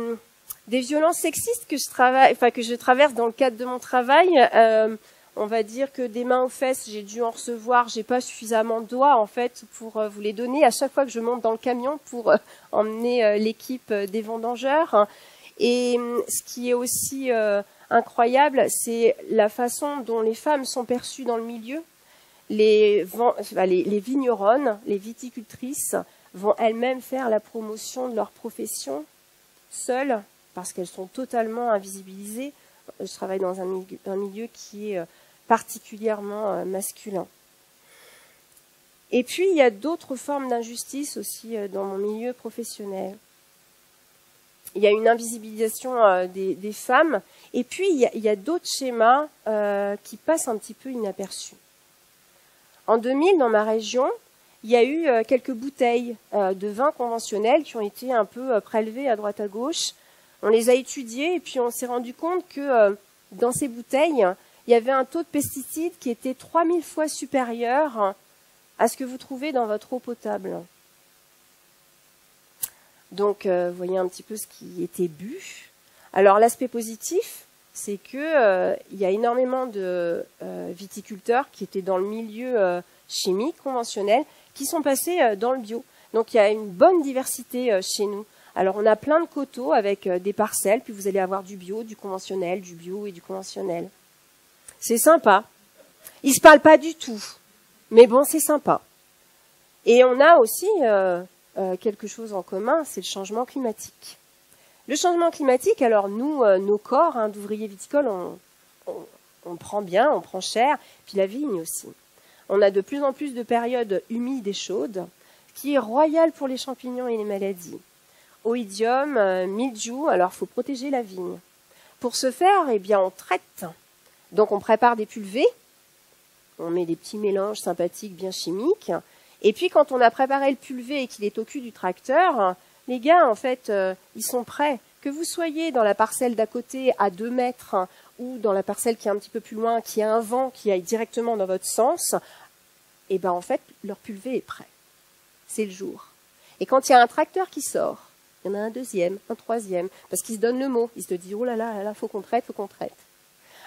violences sexistes que je traverse dans le cadre de mon travail. On va dire que des mains aux fesses, j'ai dû en recevoir, j'ai pas suffisamment de doigts en fait pour vous les donner à chaque fois que je monte dans le camion pour emmener l'équipe des vendangeurs. Et ce qui est aussi incroyable, c'est la façon dont les femmes sont perçues dans le milieu. Les vigneronnes, les viticultrices vont elles-mêmes faire la promotion de leur profession seules, parce qu'elles sont totalement invisibilisées. Je travaille dans un milieu qui est particulièrement masculin. Et puis, il y a d'autres formes d'injustice aussi dans mon milieu professionnel. Il y a une invisibilisation des femmes. Et puis, il y a d'autres schémas qui passent un petit peu inaperçus. En 2000, dans ma région, il y a eu quelques bouteilles de vin conventionnel qui ont été un peu prélevées à droite à gauche. On les a étudiées et puis on s'est rendu compte que dans ces bouteilles, il y avait un taux de pesticides qui était 3000 fois supérieur à ce que vous trouvez dans votre eau potable. Donc, vous voyez un petit peu ce qui était bu. Alors, l'aspect positif, c'est que il y a énormément de viticulteurs qui étaient dans le milieu chimique, conventionnel, qui sont passés dans le bio. Donc, il y a une bonne diversité chez nous. Alors, on a plein de coteaux avec des parcelles, puis vous allez avoir du bio, du conventionnel, du bio et du conventionnel. C'est sympa. Ils se parlent pas du tout. Mais bon, c'est sympa. Et on a aussi quelque chose en commun, c'est le changement climatique. Le changement climatique, alors nous, nos corps d'ouvriers viticoles, on prend bien, on prend cher, puis la vigne aussi. On a de plus en plus de périodes humides et chaudes, qui est royale pour les champignons et les maladies. Oïdium, mildiou, alors il faut protéger la vigne. Pour ce faire, eh bien, on traite. Donc on prépare des pulvées, on met des petits mélanges sympathiques bien chimiques, et puis quand on a préparé le pulvé et qu'il est au cul du tracteur, les gars, en fait, ils sont prêts. Que vous soyez dans la parcelle d'à côté à 2 mètres ou dans la parcelle qui est un petit peu plus loin, qui a un vent qui aille directement dans votre sens, eh ben en fait, leur pulvé est prêt. C'est le jour. Et quand il y a un tracteur qui sort, il y en a un deuxième, un troisième, parce qu'il se donne le mot. Il se dit, oh là là, faut qu'on traite, faut qu'on traite.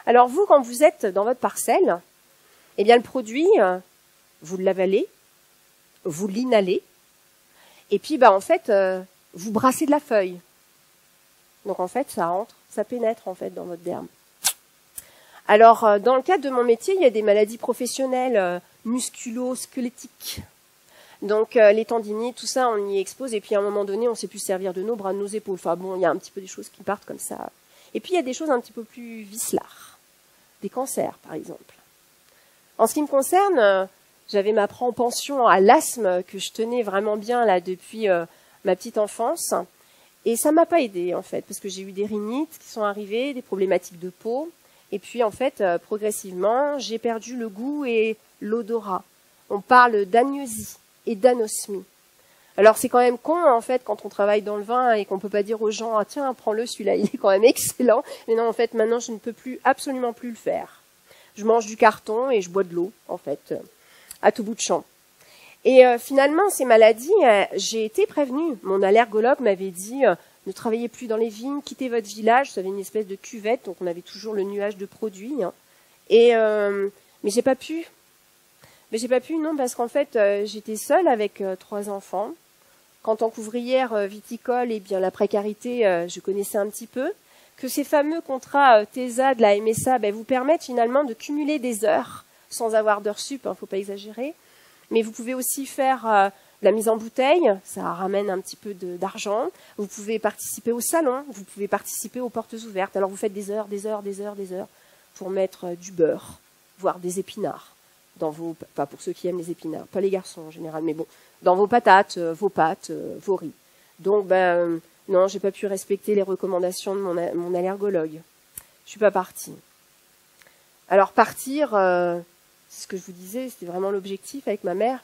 Alors vous, quand vous êtes dans votre parcelle, eh bien le produit, vous l'avalez, vous l'inhalez, et puis en fait, vous brassez de la feuille. Donc en fait, ça entre, ça pénètre en fait dans votre derme. Alors dans le cadre de mon métier, il y a des maladies professionnelles musculo-squelettiques. Donc les tendinites, tout ça, on y expose, et puis à un moment donné, on ne sait plus servir de nos bras, de nos épaules. Enfin bon, il y a un petit peu des choses qui partent comme ça. Et puis il y a des choses un petit peu plus vicelards, des cancers par exemple. En ce qui me concerne, j'avais ma pension à l'asthme que je tenais vraiment bien là depuis ma petite enfance, et ça m'a pas aidé en fait, parce que j'ai eu des rhinites qui sont arrivées, des problématiques de peau, et puis en fait progressivement, j'ai perdu le goût et l'odorat. On parle d'agnosie et d'anosmie. Alors c'est quand même con en fait quand on travaille dans le vin et qu'on peut pas dire aux gens ah, tiens prends-le celui-là il est quand même excellent. Mais non en fait maintenant je ne peux plus absolument plus le faire. Je mange du carton et je bois de l'eau en fait à tout bout de champ. Et finalement ces maladies j'ai été prévenue. Mon allergologue m'avait dit ne travaillez plus dans les vignes, quittez votre village. Vous avez une espèce de cuvette donc on avait toujours le nuage de produits. Et mais j'ai pas pu. Mais j'ai pas pu, non, parce qu'en fait, j'étais seule avec 3 enfants. Qu'en tant qu'ouvrière viticole, eh bien, la précarité, je connaissais un petit peu. Que ces fameux contrats TESA de la MSA vous permettent finalement de cumuler des heures sans avoir d'heures sup, faut pas exagérer. Mais vous pouvez aussi faire la mise en bouteille, ça ramène un petit peu d'argent. Vous pouvez participer au salon, vous pouvez participer aux portes ouvertes. Alors vous faites des heures pour mettre du beurre, voire des épinards. Dans vos, pas pour ceux qui aiment les épinards, pas les garçons en général, mais bon, dans vos patates, vos pâtes, vos riz. Donc, non, j'ai pas pu respecter les recommandations de mon allergologue. Je suis pas partie. Alors partir, c'est ce que je vous disais, c'était vraiment l'objectif avec ma mère.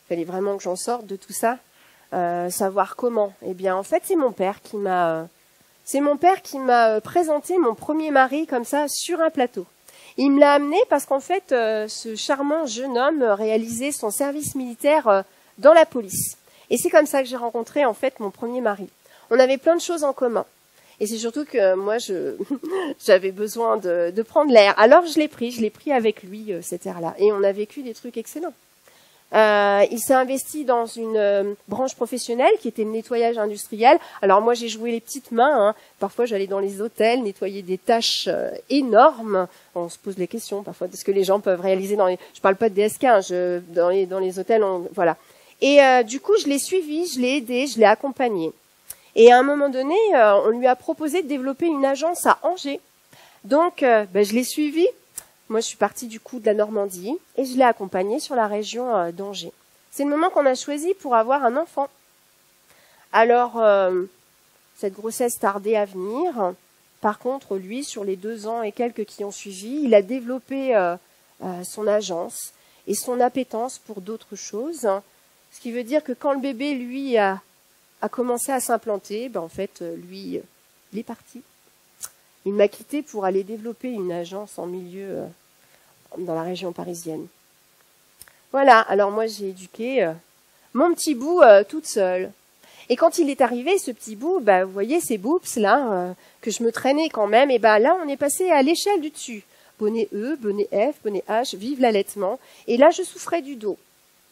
Il fallait vraiment que j'en sorte de tout ça. Savoir comment. Eh bien, en fait, c'est mon père qui m'a présenté mon premier mari comme ça sur un plateau. Il me l'a amené parce qu'en fait, ce charmant jeune homme réalisait son service militaire dans la police. Et c'est comme ça que j'ai rencontré en fait mon premier mari. On avait plein de choses en commun. Et c'est surtout que moi, j'avais besoin de prendre l'air. Alors je l'ai pris avec lui cet air-là. Et on a vécu des trucs excellents. Il s'est investi dans une branche professionnelle qui était le nettoyage industriel. Alors moi j'ai joué les petites mains, Parfois j'allais dans les hôtels nettoyer des tâches énormes. On se pose les questions parfois de ce que les gens peuvent réaliser je parle pas de DSK, dans les hôtels, voilà. Et du coup, je l'ai suivi, je l'ai aidé, je l'ai accompagné. Et à un moment donné, on lui a proposé de développer une agence à Angers. Donc, je l'ai suivi. Moi, je suis partie du coup de la Normandie et je l'ai accompagné sur la région d'Angers. C'est le moment qu'on a choisi pour avoir un enfant. Alors, cette grossesse tardait à venir. Par contre, lui, sur les 2 ans et quelques qui ont suivi, il a développé son agence et son appétence pour d'autres choses. Ce qui veut dire que quand le bébé, lui, a commencé à s'implanter, en fait, lui, il est parti. Il m'a quitté pour aller développer une agence en milieu dans la région parisienne. Voilà, alors moi j'ai éduqué mon petit bout toute seule. Et quand il est arrivé, ce petit bout, vous voyez ces boops là, que je me traînais quand même, et là on est passé à l'échelle du dessus. Bonnet E, bonnet F, bonnet H, vive l'allaitement. Et là je souffrais du dos.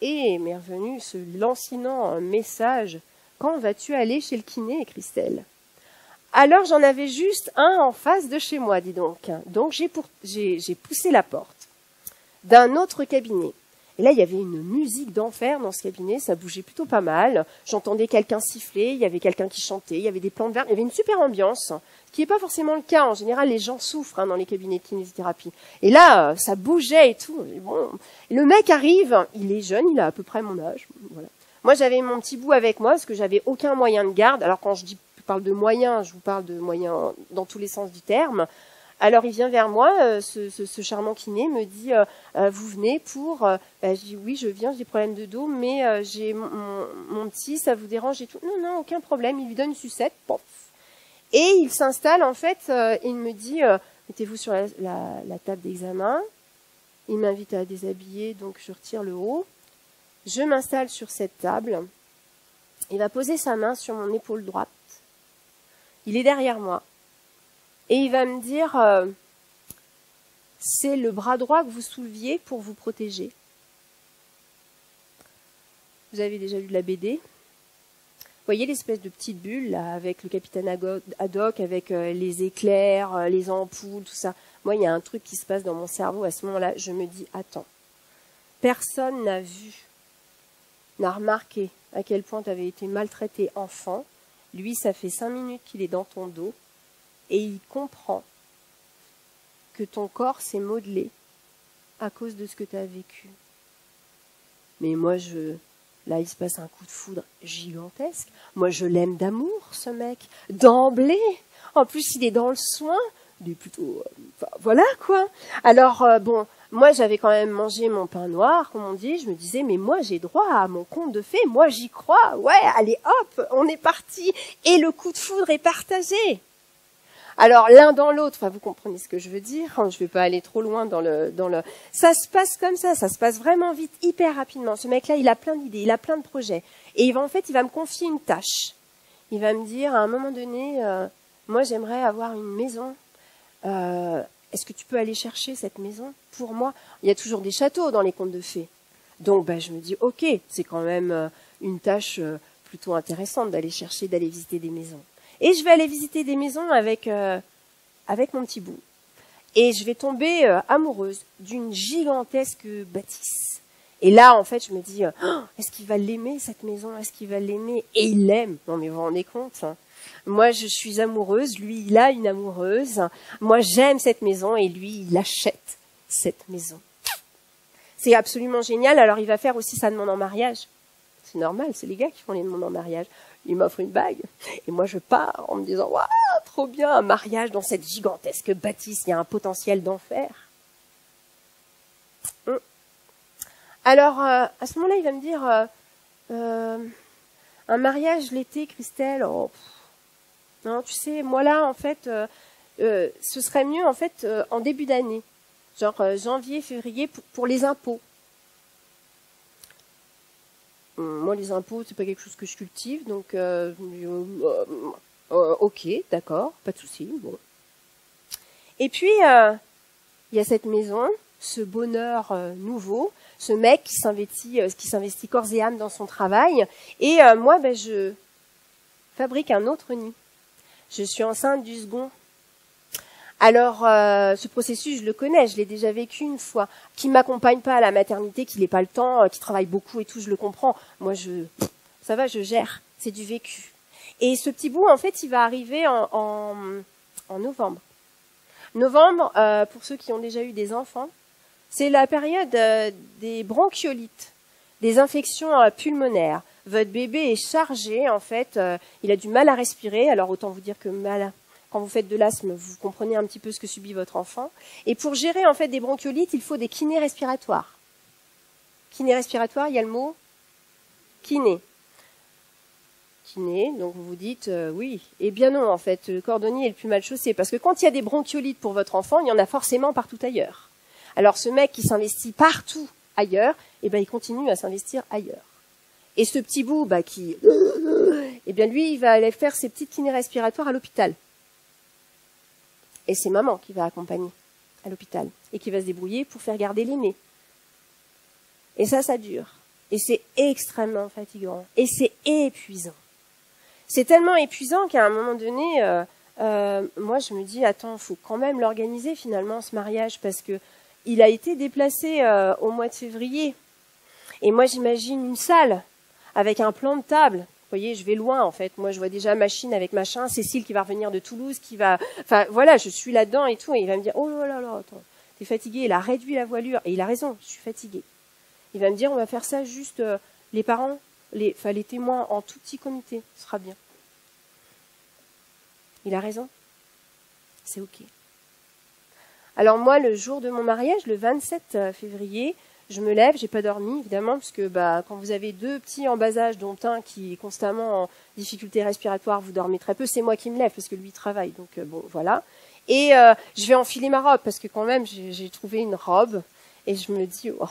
Et m'est revenu ce lancinant message, quand vas-tu aller chez le kiné, Christelle? Alors j'en avais juste un en face de chez moi, dis donc. Donc j'ai poussé la porte d'un autre cabinet. Et là, il y avait une musique d'enfer dans ce cabinet, ça bougeait plutôt pas mal. J'entendais quelqu'un siffler, il y avait quelqu'un qui chantait, il y avait des plantes vertes, il y avait une super ambiance, ce qui n'est pas forcément le cas. En général, les gens souffrent dans les cabinets de kinésithérapie. Et là, ça bougeait et tout. Et bon, le mec arrive, il est jeune, il a à peu près mon âge. Voilà. Moi, j'avais mon petit bout avec moi parce que j'avais aucun moyen de garde. Alors quand je parle de moyens, je vous parle de moyens dans tous les sens du terme. Alors il vient vers moi, ce charmant kiné me dit vous venez pour je dis oui je viens, j'ai des problèmes de dos mais j'ai mon petit, ça vous dérange et tout. Non aucun problème, il lui donne une sucette, pof. Et il s'installe en fait et il me dit mettez-vous sur la table d'examen. Il m'invite à déshabiller, donc je retire le haut. Je m'installe sur cette table. Il va poser sa main sur mon épaule droite. Il est derrière moi. Et il va me dire, c'est le bras droit que vous souleviez pour vous protéger. Vous avez déjà lu la BD? Vous voyez l'espèce de petite bulle là, avec le capitaine Haddock, avec les éclairs, les ampoules, tout ça. Moi, il y a un truc qui se passe dans mon cerveau à ce moment-là. Je me dis, attends, personne n'a vu, n'a remarqué à quel point tu avais été maltraité enfant. Lui, ça fait 5 minutes qu'il est dans ton dos. Et il comprend que ton corps s'est modelé à cause de ce que tu as vécu. Mais moi, là, il se passe un coup de foudre gigantesque. Moi, je l'aime d'amour, ce mec, d'emblée. En plus, il est dans le soin. Il est plutôt... voilà, quoi. Alors, moi, j'avais quand même mangé mon pain noir, comme on dit. Je me disais, mais moi, j'ai droit à mon conte de fées. Moi, j'y crois. Ouais, allez, hop, on est parti. Et le coup de foudre est partagé. Alors, l'un dans l'autre, vous comprenez ce que je veux dire, je ne vais pas aller trop loin dans le... Ça se passe comme ça se passe vraiment vite, hyper rapidement. Ce mec-là, il a plein d'idées, il a plein de projets. Et il va me confier une tâche. Il va me dire, à un moment donné, moi, j'aimerais avoir une maison. Est-ce que tu peux aller chercher cette maison pour moi? Il y a toujours des châteaux dans les contes de fées. Donc, je me dis, ok, c'est quand même une tâche plutôt intéressante d'aller visiter des maisons. Et je vais aller visiter des maisons avec mon petit bout. Et je vais tomber amoureuse d'une gigantesque bâtisse. Et là, en fait, je me dis, est-ce qu'il va l'aimer, cette maison? Est-ce qu'il va l'aimer? Et il l'aime. Non, mais vous vous rendez compte, hein. Moi, je suis amoureuse. Lui, il a une amoureuse. Moi, j'aime cette maison. Et lui, il achète cette maison. C'est absolument génial. Alors, il va faire aussi sa demande en mariage. C'est normal, c'est les gars qui font les demandes en mariage. Il m'offre une bague. Et moi, je pars en me disant, waouh, trop bien, un mariage dans cette gigantesque bâtisse. Il y a un potentiel d'enfer. Alors, à ce moment-là, il va me dire, un mariage l'été, Christelle. Oh, non, tu sais, moi là, en fait, ce serait mieux, en fait, en début d'année. Genre janvier, février, pour les impôts. Moi, les impôts, c'est pas quelque chose que je cultive, donc ok, d'accord, pas de souci. Bon. Et puis, il y a cette maison, ce bonheur nouveau, ce mec qui s'investit corps et âme dans son travail, et moi, je fabrique un autre nid. Je suis enceinte du second. Alors, ce processus, je le connais, je l'ai déjà vécu une fois. Qui m'accompagne pas à la maternité, qui n'ait pas le temps, qui travaille beaucoup et tout, je le comprends. Moi, ça va, je gère. C'est du vécu. Et ce petit bout, en fait, il va arriver en novembre. Novembre, pour ceux qui ont déjà eu des enfants, c'est la période des bronchiolites, des infections pulmonaires. Votre bébé est chargé, en fait, il a du mal à respirer. Alors, autant vous dire que quand vous faites de l'asthme, vous comprenez un petit peu ce que subit votre enfant. Et pour gérer, en fait, des bronchiolites, il faut des kinés respiratoires. Kiné respiratoire, il y a le mot kiné. Kiné, donc vous vous dites oui. Eh bien non, en fait, le cordonnier est le plus mal chaussé. Parce que quand il y a des bronchiolites pour votre enfant, il y en a forcément partout ailleurs. Alors ce mec qui s'investit partout ailleurs, eh ben il continue à s'investir ailleurs. Et ce petit bout, eh bien lui, il va aller faire ses petites kinés respiratoires à l'hôpital. Et c'est maman qui va accompagner à l'hôpital et qui va se débrouiller pour faire garder l'aîné. Et ça dure. Et c'est extrêmement fatigant. Et c'est épuisant. C'est tellement épuisant qu'à un moment donné, moi je me dis, attends, faut quand même l'organiser finalement ce mariage parce que il a été déplacé au mois de février. Et moi j'imagine une salle avec un plan de table. Vous voyez, je vais loin en fait. Moi je vois déjà machine avec machin, Cécile qui va revenir de Toulouse, qui va... Enfin voilà, je suis là-dedans et tout. Et il va me dire, oh là là, attends, t'es fatigué, il a réduit la voilure. Et il a raison, je suis fatiguée. Il va me dire, on va faire ça juste les parents, les témoins en tout petit comité. Ce sera bien. Il a raison. C'est OK. Alors moi, le jour de mon mariage, le 27 février, je me lève, j'ai pas dormi évidemment, parce que quand vous avez deux petits en bas âge, dont un qui est constamment en difficulté respiratoire, vous dormez très peu. C'est moi qui me lève parce que lui travaille, donc bon voilà. Et je vais enfiler ma robe parce que quand même j'ai trouvé une robe et je me dis oh.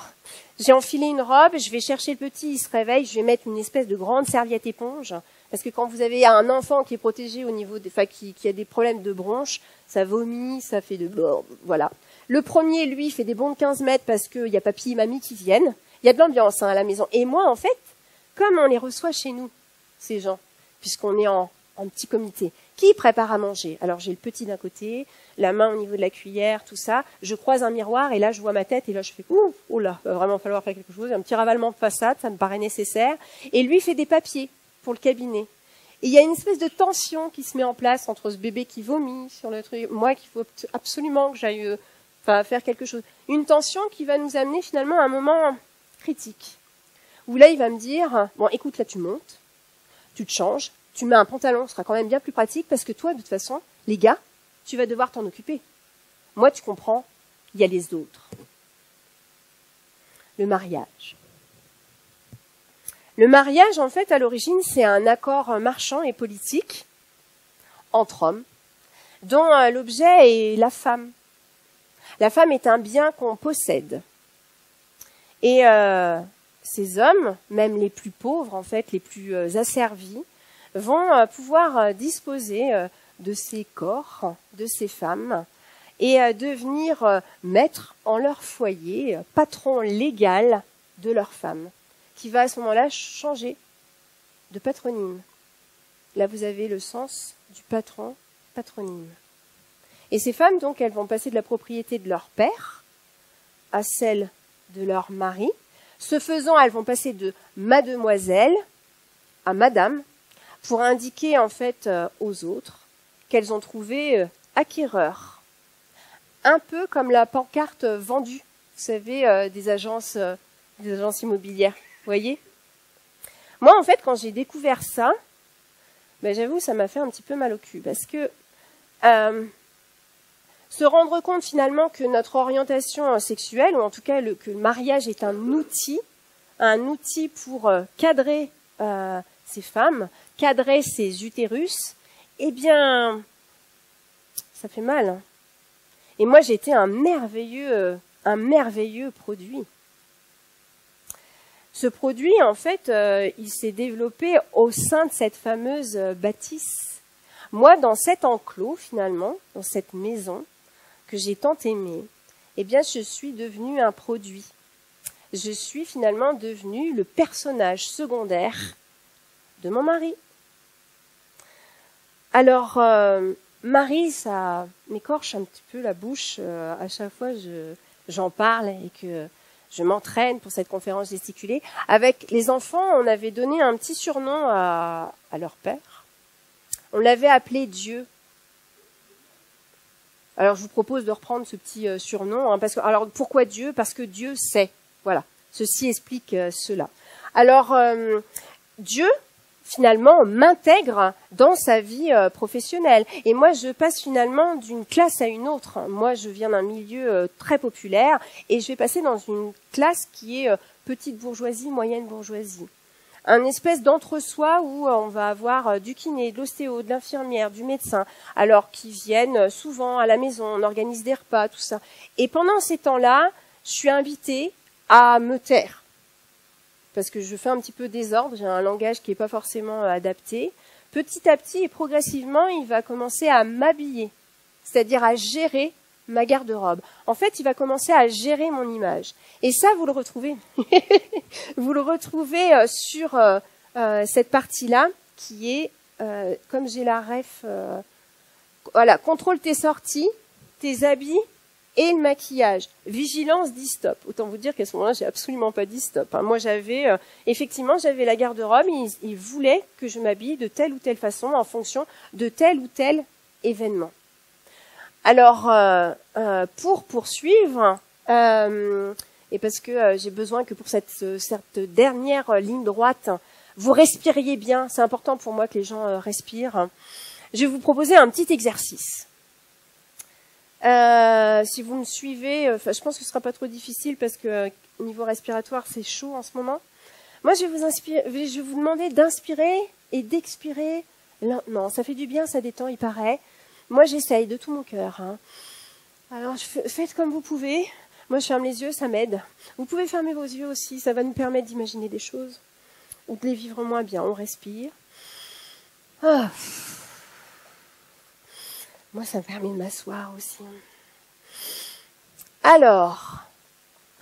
J'ai enfilé une robe, je vais chercher le petit, il se réveille, je vais mettre une espèce de grande serviette éponge. Parce que quand vous avez un enfant qui est protégé au niveau qui a des problèmes de bronches, ça vomit, ça fait voilà. Le premier, lui, fait des bonds de 15 mètres parce qu'il y a papy et mamie qui viennent. Il y a de l'ambiance à la maison. Et moi, en fait, comme on les reçoit chez nous, ces gens, puisqu'on est en petit comité, qui prépare à manger? Alors j'ai le petit d'un côté, la main au niveau de la cuillère, tout ça. Je croise un miroir et là, je vois ma tête et là, je fais ouh là, va vraiment falloir faire quelque chose. Un petit ravalement de façade, ça me paraît nécessaire. Et lui fait des papiers pour le cabinet. Et il y a une espèce de tension qui se met en place entre ce bébé qui vomit sur le truc, moi qu'il faut absolument que j'aille faire quelque chose. Une tension qui va nous amener finalement à un moment critique. Où là, il va me dire, bon, écoute, là, tu montes, tu te changes, tu mets un pantalon, ce sera quand même bien plus pratique parce que toi, de toute façon, les gars, tu vas devoir t'en occuper. Moi, tu comprends, il y a les autres. Le mariage. Le mariage, en fait, à l'origine, c'est un accord marchand et politique entre hommes, dont l'objet est la femme. La femme est un bien qu'on possède. Et ces hommes, même les plus pauvres, en fait, les plus asservis, vont pouvoir disposer de ces corps, de ces femmes, et devenir maîtres en leur foyer, patron légal de leur femme, qui va à ce moment-là changer de patronyme. Là, vous avez le sens du patron, patronyme. Et ces femmes, donc, elles vont passer de la propriété de leur père à celle de leur mari. Ce faisant, elles vont passer de mademoiselle à madame pour indiquer, en fait, aux autres qu'elles ont trouvé acquéreur. Un peu comme la pancarte vendue, vous savez, des agences immobilières. Vous voyez? Moi, en fait, quand j'ai découvert ça, j'avoue, ça m'a fait un petit peu mal au cul. Parce que se rendre compte finalement que notre orientation sexuelle, ou en tout cas que le mariage est un outil pour cadrer ces femmes, cadrer ces utérus, eh bien, ça fait mal. Hein. Et moi, j'ai été un merveilleux produit. Ce produit, en fait, il s'est développé au sein de cette fameuse bâtisse. Moi, dans cet enclos, finalement, dans cette maison que j'ai tant aimée, eh bien, je suis devenue un produit. Je suis finalement devenue le personnage secondaire de mon mari. Alors, Marie, ça m'écorche un petit peu la bouche à chaque fois j'en parle et que je m'entraîne pour cette conférence gesticulée. Avec les enfants, on avait donné un petit surnom à leur père. On l'avait appelé Dieu. Alors je vous propose de reprendre ce petit surnom. Alors pourquoi Dieu? Parce que Dieu sait. Voilà. Ceci explique cela. Alors Dieu, finalement, m'intègre dans sa vie professionnelle. Et moi, je passe finalement d'une classe à une autre. Moi, je viens d'un milieu très populaire et je vais passer dans une classe qui est petite bourgeoisie, moyenne bourgeoisie. Un espèce d'entre-soi où on va avoir du kiné, de l'ostéo, de l'infirmière, du médecin, alors qui viennent souvent à la maison, on organise des repas, tout ça. Et pendant ces temps-là, je suis invitée à me taire. Parce que je fais un petit peu désordre, j'ai un langage qui n'est pas forcément adapté. Petit à petit et progressivement, il va commencer à m'habiller, c'est-à-dire à gérer ma garde-robe. En fait, il va commencer à gérer mon image. Et ça, vous le retrouvez. Vous le retrouvez sur cette partie-là, qui est, comme j'ai la ref, voilà, contrôle tes sorties, tes habits, et le maquillage. Vigilance, dit stop. Autant vous dire qu'à ce moment-là, j'ai absolument pas dit stop. Moi, effectivement, j'avais la garde-robe. Il voulait que je m'habille de telle ou telle façon en fonction de tel ou tel événement. Alors, pour poursuivre, et parce que j'ai besoin que pour cette dernière ligne droite, vous respiriez bien. C'est important pour moi que les gens respirent. Je vais vous proposer un petit exercice. Si vous me suivez, je pense que ce sera pas trop difficile parce que au niveau respiratoire, c'est chaud en ce moment. Moi, je vais vous demander d'inspirer et d'expirer. Non, ça fait du bien, ça détend, il paraît. Moi, j'essaye de tout mon cœur. Alors, faites comme vous pouvez. Moi, je ferme les yeux, ça m'aide. Vous pouvez fermer vos yeux aussi, ça va nous permettre d'imaginer des choses ou de les vivre moins bien. On respire. Ah. Moi, ça me permet de m'asseoir aussi. Alors,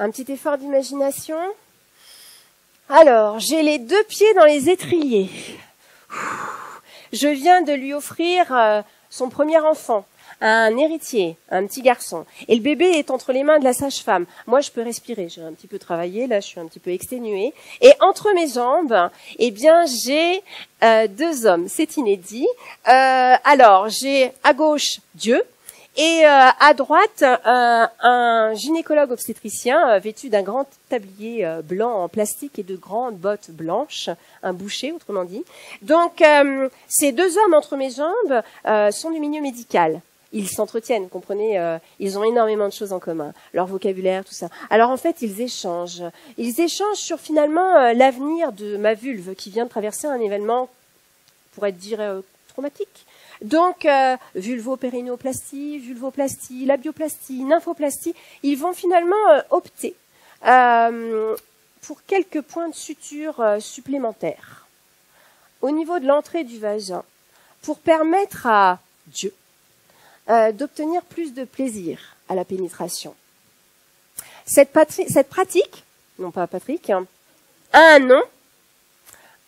un petit effort d'imagination. Alors, j'ai les 2 pieds dans les étriers. Je viens de lui offrir son premier enfant, un héritier, un petit garçon. Et le bébé est entre les mains de la sage-femme. Moi, je peux respirer. J'ai un petit peu travaillé. Là, je suis un petit peu exténuée. Et entre mes jambes, eh bien, j'ai 2 hommes. C'est inédit. Alors, j'ai à gauche Dieu et à droite un gynécologue obstétricien vêtu d'un grand tablier blanc en plastique et de grandes bottes blanches, un boucher, autrement dit. Donc, ces 2 hommes entre mes jambes sont du milieu médical. Ils s'entretiennent, vous comprenez, ils ont énormément de choses en commun, leur vocabulaire, tout ça. Alors en fait, ils échangent sur finalement l'avenir de ma vulve qui vient de traverser un événement, on pourrait dire traumatique. Donc, vulvopérinoplastie, labioplastie, nymphoplastie, ils vont finalement opter pour quelques points de suture supplémentaires au niveau de l'entrée du vagin pour permettre à Dieu d'obtenir plus de plaisir à la pénétration. Cette pratique, non pas Patrick, a un nom,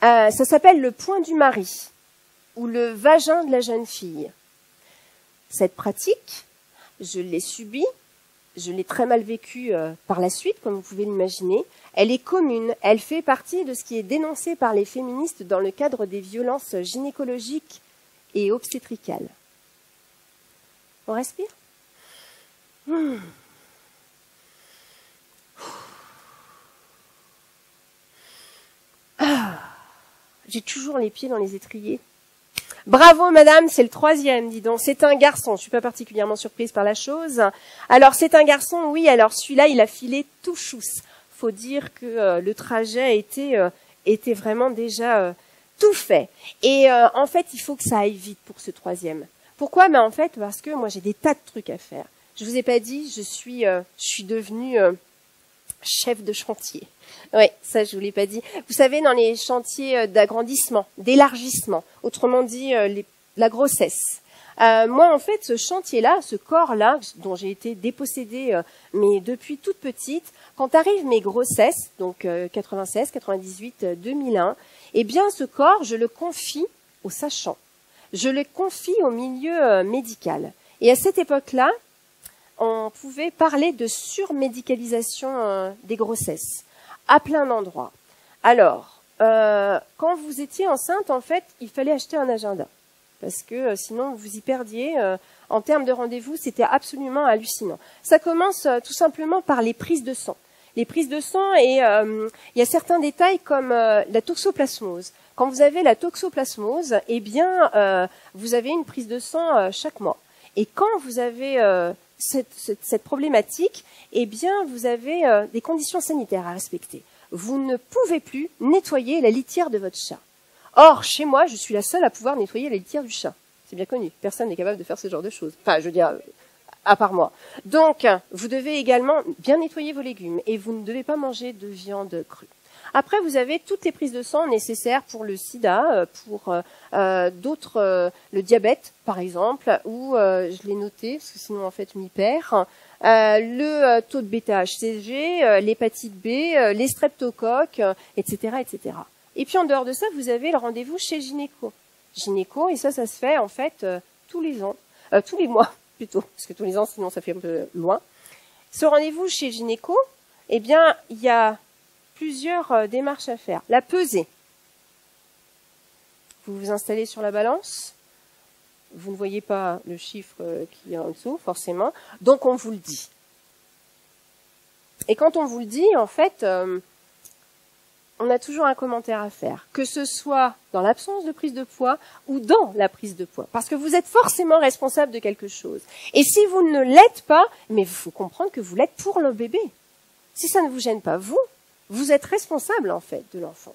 ça s'appelle le point du mari ou le vagin de la jeune fille. Cette pratique, je l'ai subie, je l'ai très mal vécue par la suite, comme vous pouvez l'imaginer. Elle est commune, elle fait partie de ce qui est dénoncé par les féministes dans le cadre des violences gynécologiques et obstétricales. On respire. J'ai toujours les pieds dans les étriers. Bravo madame, c'est le 3e, dis donc. C'est un garçon, je suis pas particulièrement surprise par la chose. Alors c'est un garçon, oui, alors celui-là, il a filé tout chousse. Faut dire que le trajet était vraiment déjà tout fait. Et en fait, il faut que ça aille vite pour ce 3e. Pourquoi? En fait, parce que moi, j'ai des tas de trucs à faire. Je vous ai pas dit, je suis devenue chef de chantier. Oui, ça, je vous l'ai pas dit. Vous savez, dans les chantiers d'agrandissement, d'élargissement, autrement dit, la grossesse. Moi, en fait, ce chantier-là, ce corps-là, dont j'ai été dépossédée, mais depuis toute petite, quand arrivent mes grossesses, donc 96, 98, 2001, eh bien, ce corps, je le confie aux sachants. je le confie au milieu médical. Et à cette époque-là, on pouvait parler de surmédicalisation des grossesses à plein d'endroits. Alors, quand vous étiez enceinte, en fait, il fallait acheter un agenda. Parce que sinon, vous y perdiez. En termes de rendez-vous, c'était absolument hallucinant. Ça commence tout simplement par les prises de sang. Les prises de sang, et il y a certains détails comme la toxoplasmose. Quand vous avez la toxoplasmose, eh bien, vous avez une prise de sang chaque mois. Et quand vous avez cette problématique, eh bien, vous avez des conditions sanitaires à respecter. Vous ne pouvez plus nettoyer la litière de votre chat. Or, chez moi, je suis la seule à pouvoir nettoyer la litière du chat. C'est bien connu. Personne n'est capable de faire ce genre de choses. Enfin, je veux dire, à part moi. Donc, vous devez également bien nettoyer vos légumes et vous ne devez pas manger de viande crue. Après, vous avez toutes les prises de sang nécessaires pour le sida, pour d'autres, le diabète, par exemple, ou, je l'ai noté, parce que sinon, en fait, je m'y perds, le taux de bêta-HCG, l'hépatite B, les streptocoques, etc., etc. Et puis, en dehors de ça, vous avez le rendez-vous chez le gynéco. Gynéco, et ça se fait, en fait, tous les ans, tous les mois, plutôt, parce que tous les ans, sinon, ça fait un peu loin. Ce rendez-vous chez le gynéco, eh bien, il y a plusieurs démarches à faire. La pesée. Vous vous installez sur la balance. Vous ne voyez pas le chiffre qui est en dessous, forcément. Donc, on vous le dit. Et quand on vous le dit, en fait, on a toujours un commentaire à faire. Que ce soit dans l'absence de prise de poids ou dans la prise de poids. Parce que vous êtes forcément responsable de quelque chose. Et si vous ne l'êtes pas, mais il faut comprendre que vous l'êtes pour le bébé. Si ça ne vous gêne pas, vous êtes responsable, en fait, de l'enfant.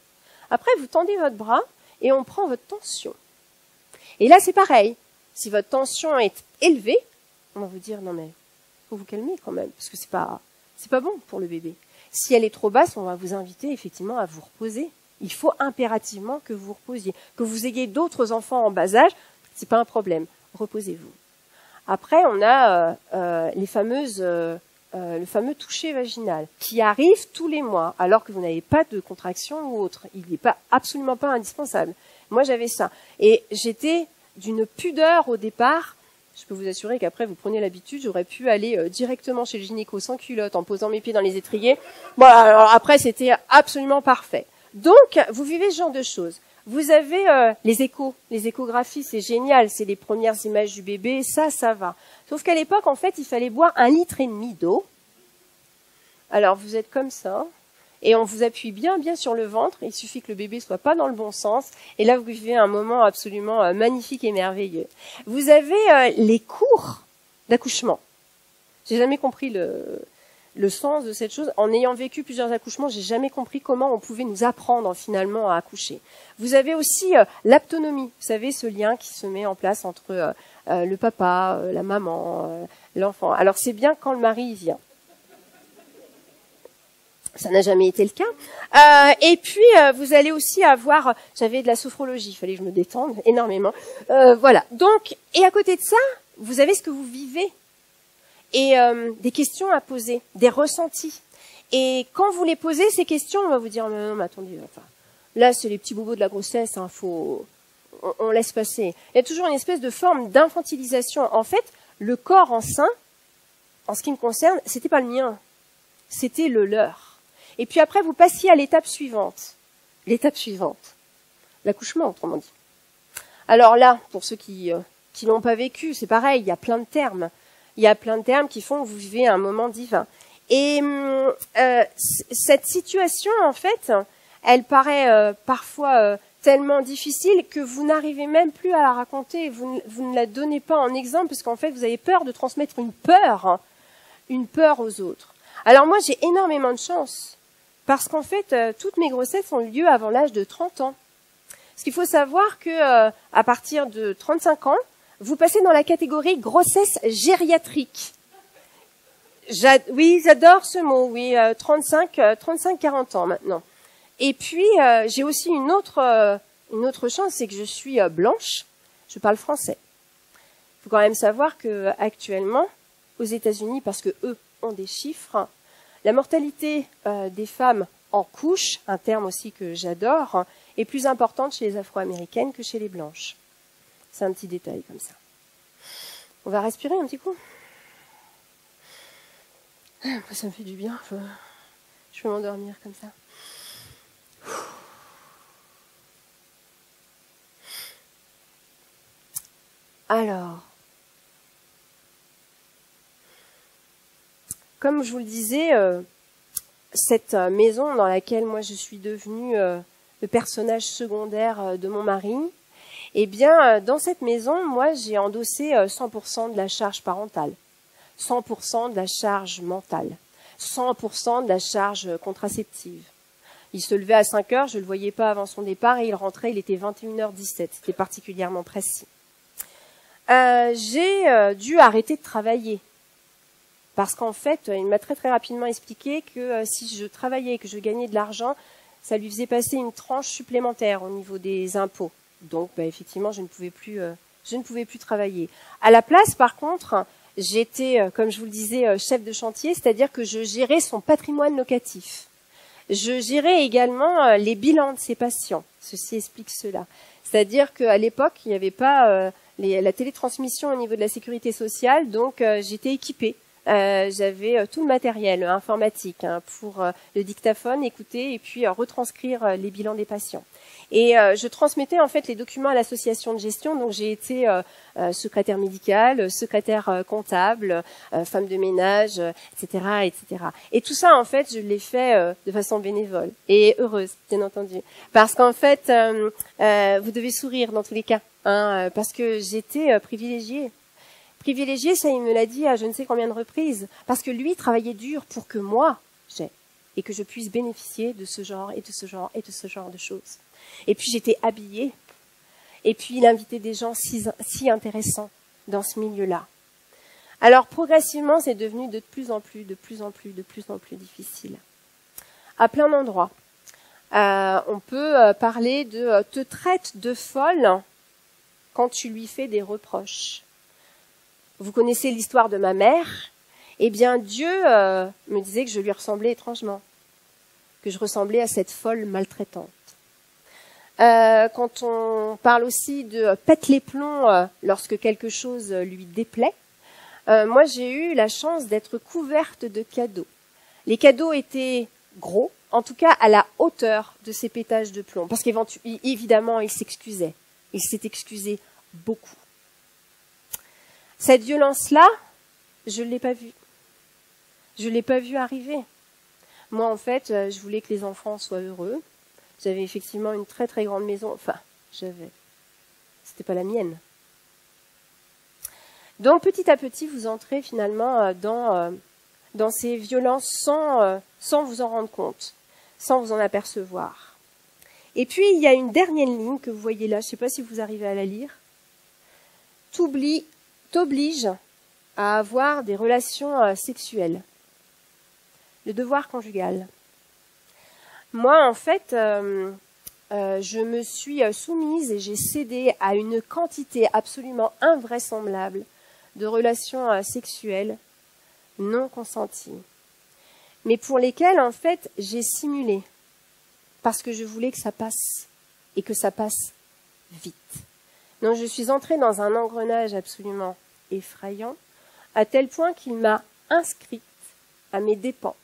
Après, vous tendez votre bras et on prend votre tension. Et là, c'est pareil. Si votre tension est élevée, on va vous dire, non mais, faut vous calmer quand même, parce que c'est pas bon pour le bébé. Si elle est trop basse, on va vous inviter effectivement à vous reposer. Il faut impérativement que vous vous reposiez. Que vous ayez d'autres enfants en bas âge, c'est pas un problème. Reposez-vous. Après, on a le fameux toucher vaginal qui arrive tous les mois, alors que vous n'avez pas de contraction ou autre. Il n'est absolument pas indispensable. Moi, j'avais ça. Et j'étais d'une pudeur au départ. Je peux vous assurer qu'après, vous prenez l'habitude, j'aurais pu aller directement chez le gynéco sans culotte, en posant mes pieds dans les étriers. Bon, alors après, c'était absolument parfait. Donc, vous vivez ce genre de choses. Vous avez les échos, les échographies, c'est génial, c'est les premières images du bébé, ça va. Sauf qu'à l'époque, en fait, il fallait boire 1,5 litre d'eau. Alors, vous êtes comme ça, et on vous appuie bien sur le ventre, il suffit que le bébé soit pas dans le bon sens, et là, vous vivez un moment absolument magnifique et merveilleux. Vous avez les cours d'accouchement. J'ai jamais compris le sens de cette chose. En ayant vécu plusieurs accouchements, j'ai jamais compris comment on pouvait nous apprendre finalement à accoucher. Vous avez aussi l'aptonomie, vous savez, ce lien qui se met en place entre le papa, la maman, l'enfant. Alors c'est bien quand le mari vient. Ça n'a jamais été le cas. Et puis, vous allez aussi avoir... J'avais de la sophrologie, il fallait que je me détende énormément. Voilà. Donc, et à côté de ça, vous avez ce que vous vivez. Et des questions à poser, des ressentis. Et quand vous les posez, ces questions, on va vous dire, non, mais attendez, enfin, là, c'est les petits bobos de la grossesse, hein, on laisse passer. Il y a toujours une espèce de forme d'infantilisation. En fait, le corps enceint, en ce qui me concerne, c'était pas le mien. C'était le leur. Et puis après, vous passiez à l'étape suivante. L'étape suivante. L'accouchement, autrement dit. Alors là, pour ceux qui l'ont pas vécu, c'est pareil, il y a plein de termes. Il y a plein de termes qui font que vous vivez un moment divin. Et cette situation, en fait, elle paraît parfois tellement difficile que vous n'arrivez même plus à la raconter. Vous ne la donnez pas en exemple parce qu'en fait, vous avez peur de transmettre une peur aux autres. Alors moi, j'ai énormément de chance. Parce qu'en fait, toutes mes grossesses ont eu lieu avant l'âge de 30 ans. Parce qu'il faut savoir que à partir de 35 ans, vous passez dans la catégorie grossesse gériatrique. Oui, j'adore ce mot, oui, 35-40 ans maintenant. Et puis, j'ai aussi une autre chance, c'est que je suis blanche, je parle français. Il faut quand même savoir que actuellement, aux États-Unis, parce que eux ont des chiffres, la mortalité des femmes en couche, un terme aussi que j'adore, est plus importante chez les Afro-Américaines que chez les blanches. C'est un petit détail comme ça. On va respirer un petit coup. Ça me fait du bien. Je peux m'endormir comme ça. Alors, comme je vous le disais, cette maison dans laquelle moi je suis devenue le personnage secondaire de mon mari, eh bien, dans cette maison, moi j'ai endossé 100% de la charge parentale, 100% de la charge mentale, 100% de la charge contraceptive. Il se levait à 5 heures, je ne le voyais pas avant son départ, et il rentrait, il était 21h17, c'était particulièrement précis. J'ai dû arrêter de travailler. Parce qu'en fait, il m'a très très rapidement expliqué que si je travaillais et que je gagnais de l'argent, ça lui faisait passer une tranche supplémentaire au niveau des impôts. Donc, effectivement, je ne pouvais plus travailler. À la place, par contre, j'étais, comme je vous le disais, chef de chantier, c'est-à-dire que je gérais son patrimoine locatif. Je gérais également les bilans de ses patients. Ceci explique cela. C'est-à-dire qu'à l'époque, il n'y avait pas la télétransmission au niveau de la sécurité sociale, donc j'étais équipée. J'avais tout le matériel informatique pour le dictaphone, écouter et puis retranscrire les bilans des patients. Et je transmettais en fait les documents à l'association de gestion, donc j'ai été secrétaire médicale, secrétaire comptable, femme de ménage, etc., etc. Et tout ça en fait, je l'ai fait de façon bénévole et heureuse, bien entendu, parce qu'en fait, vous devez sourire dans tous les cas, parce que j'étais privilégiée. Privilégié, ça il me l'a dit à je ne sais combien de reprises, parce que lui travaillait dur pour que moi j'aie, et que je puisse bénéficier de ce genre, et de ce genre, et de ce genre de choses. Et puis j'étais habillée, et puis il invitait des gens si intéressants dans ce milieu-là. Alors progressivement, c'est devenu de plus en plus difficile. À plein d'endroits. On peut parler de te traite de folle quand tu lui fais des reproches. Vous connaissez l'histoire de ma mère. Eh bien, Dieu me disait que je lui ressemblais étrangement, que je ressemblais à cette folle maltraitante. Quand on parle aussi de pète les plombs lorsque quelque chose lui déplaît, moi j'ai eu la chance d'être couverte de cadeaux. Les cadeaux étaient gros, en tout cas à la hauteur de ces pétages de plomb, parce qu'évidemment il s'excusait. Il s'est excusé beaucoup. Cette violence-là, je ne l'ai pas vue. Je ne l'ai pas vue arriver. Moi, en fait, je voulais que les enfants soient heureux. J'avais effectivement une très très grande maison. Enfin, c'était pas la mienne. Donc, petit à petit, vous entrez finalement dans ces violences sans vous en rendre compte, sans vous en apercevoir. Et puis, il y a une dernière ligne que vous voyez là. Je ne sais pas si vous arrivez à la lire. T'oblige à avoir des relations sexuelles. Le devoir conjugal. Moi, en fait, je me suis soumise et j'ai cédé à une quantité absolument invraisemblable de relations sexuelles non consenties, mais pour lesquelles, en fait, j'ai simulé, parce que je voulais que ça passe, et que ça passe vite. Donc je suis entrée dans un engrenage absolument effrayant, à tel point qu'il m'a inscrite à mes dépens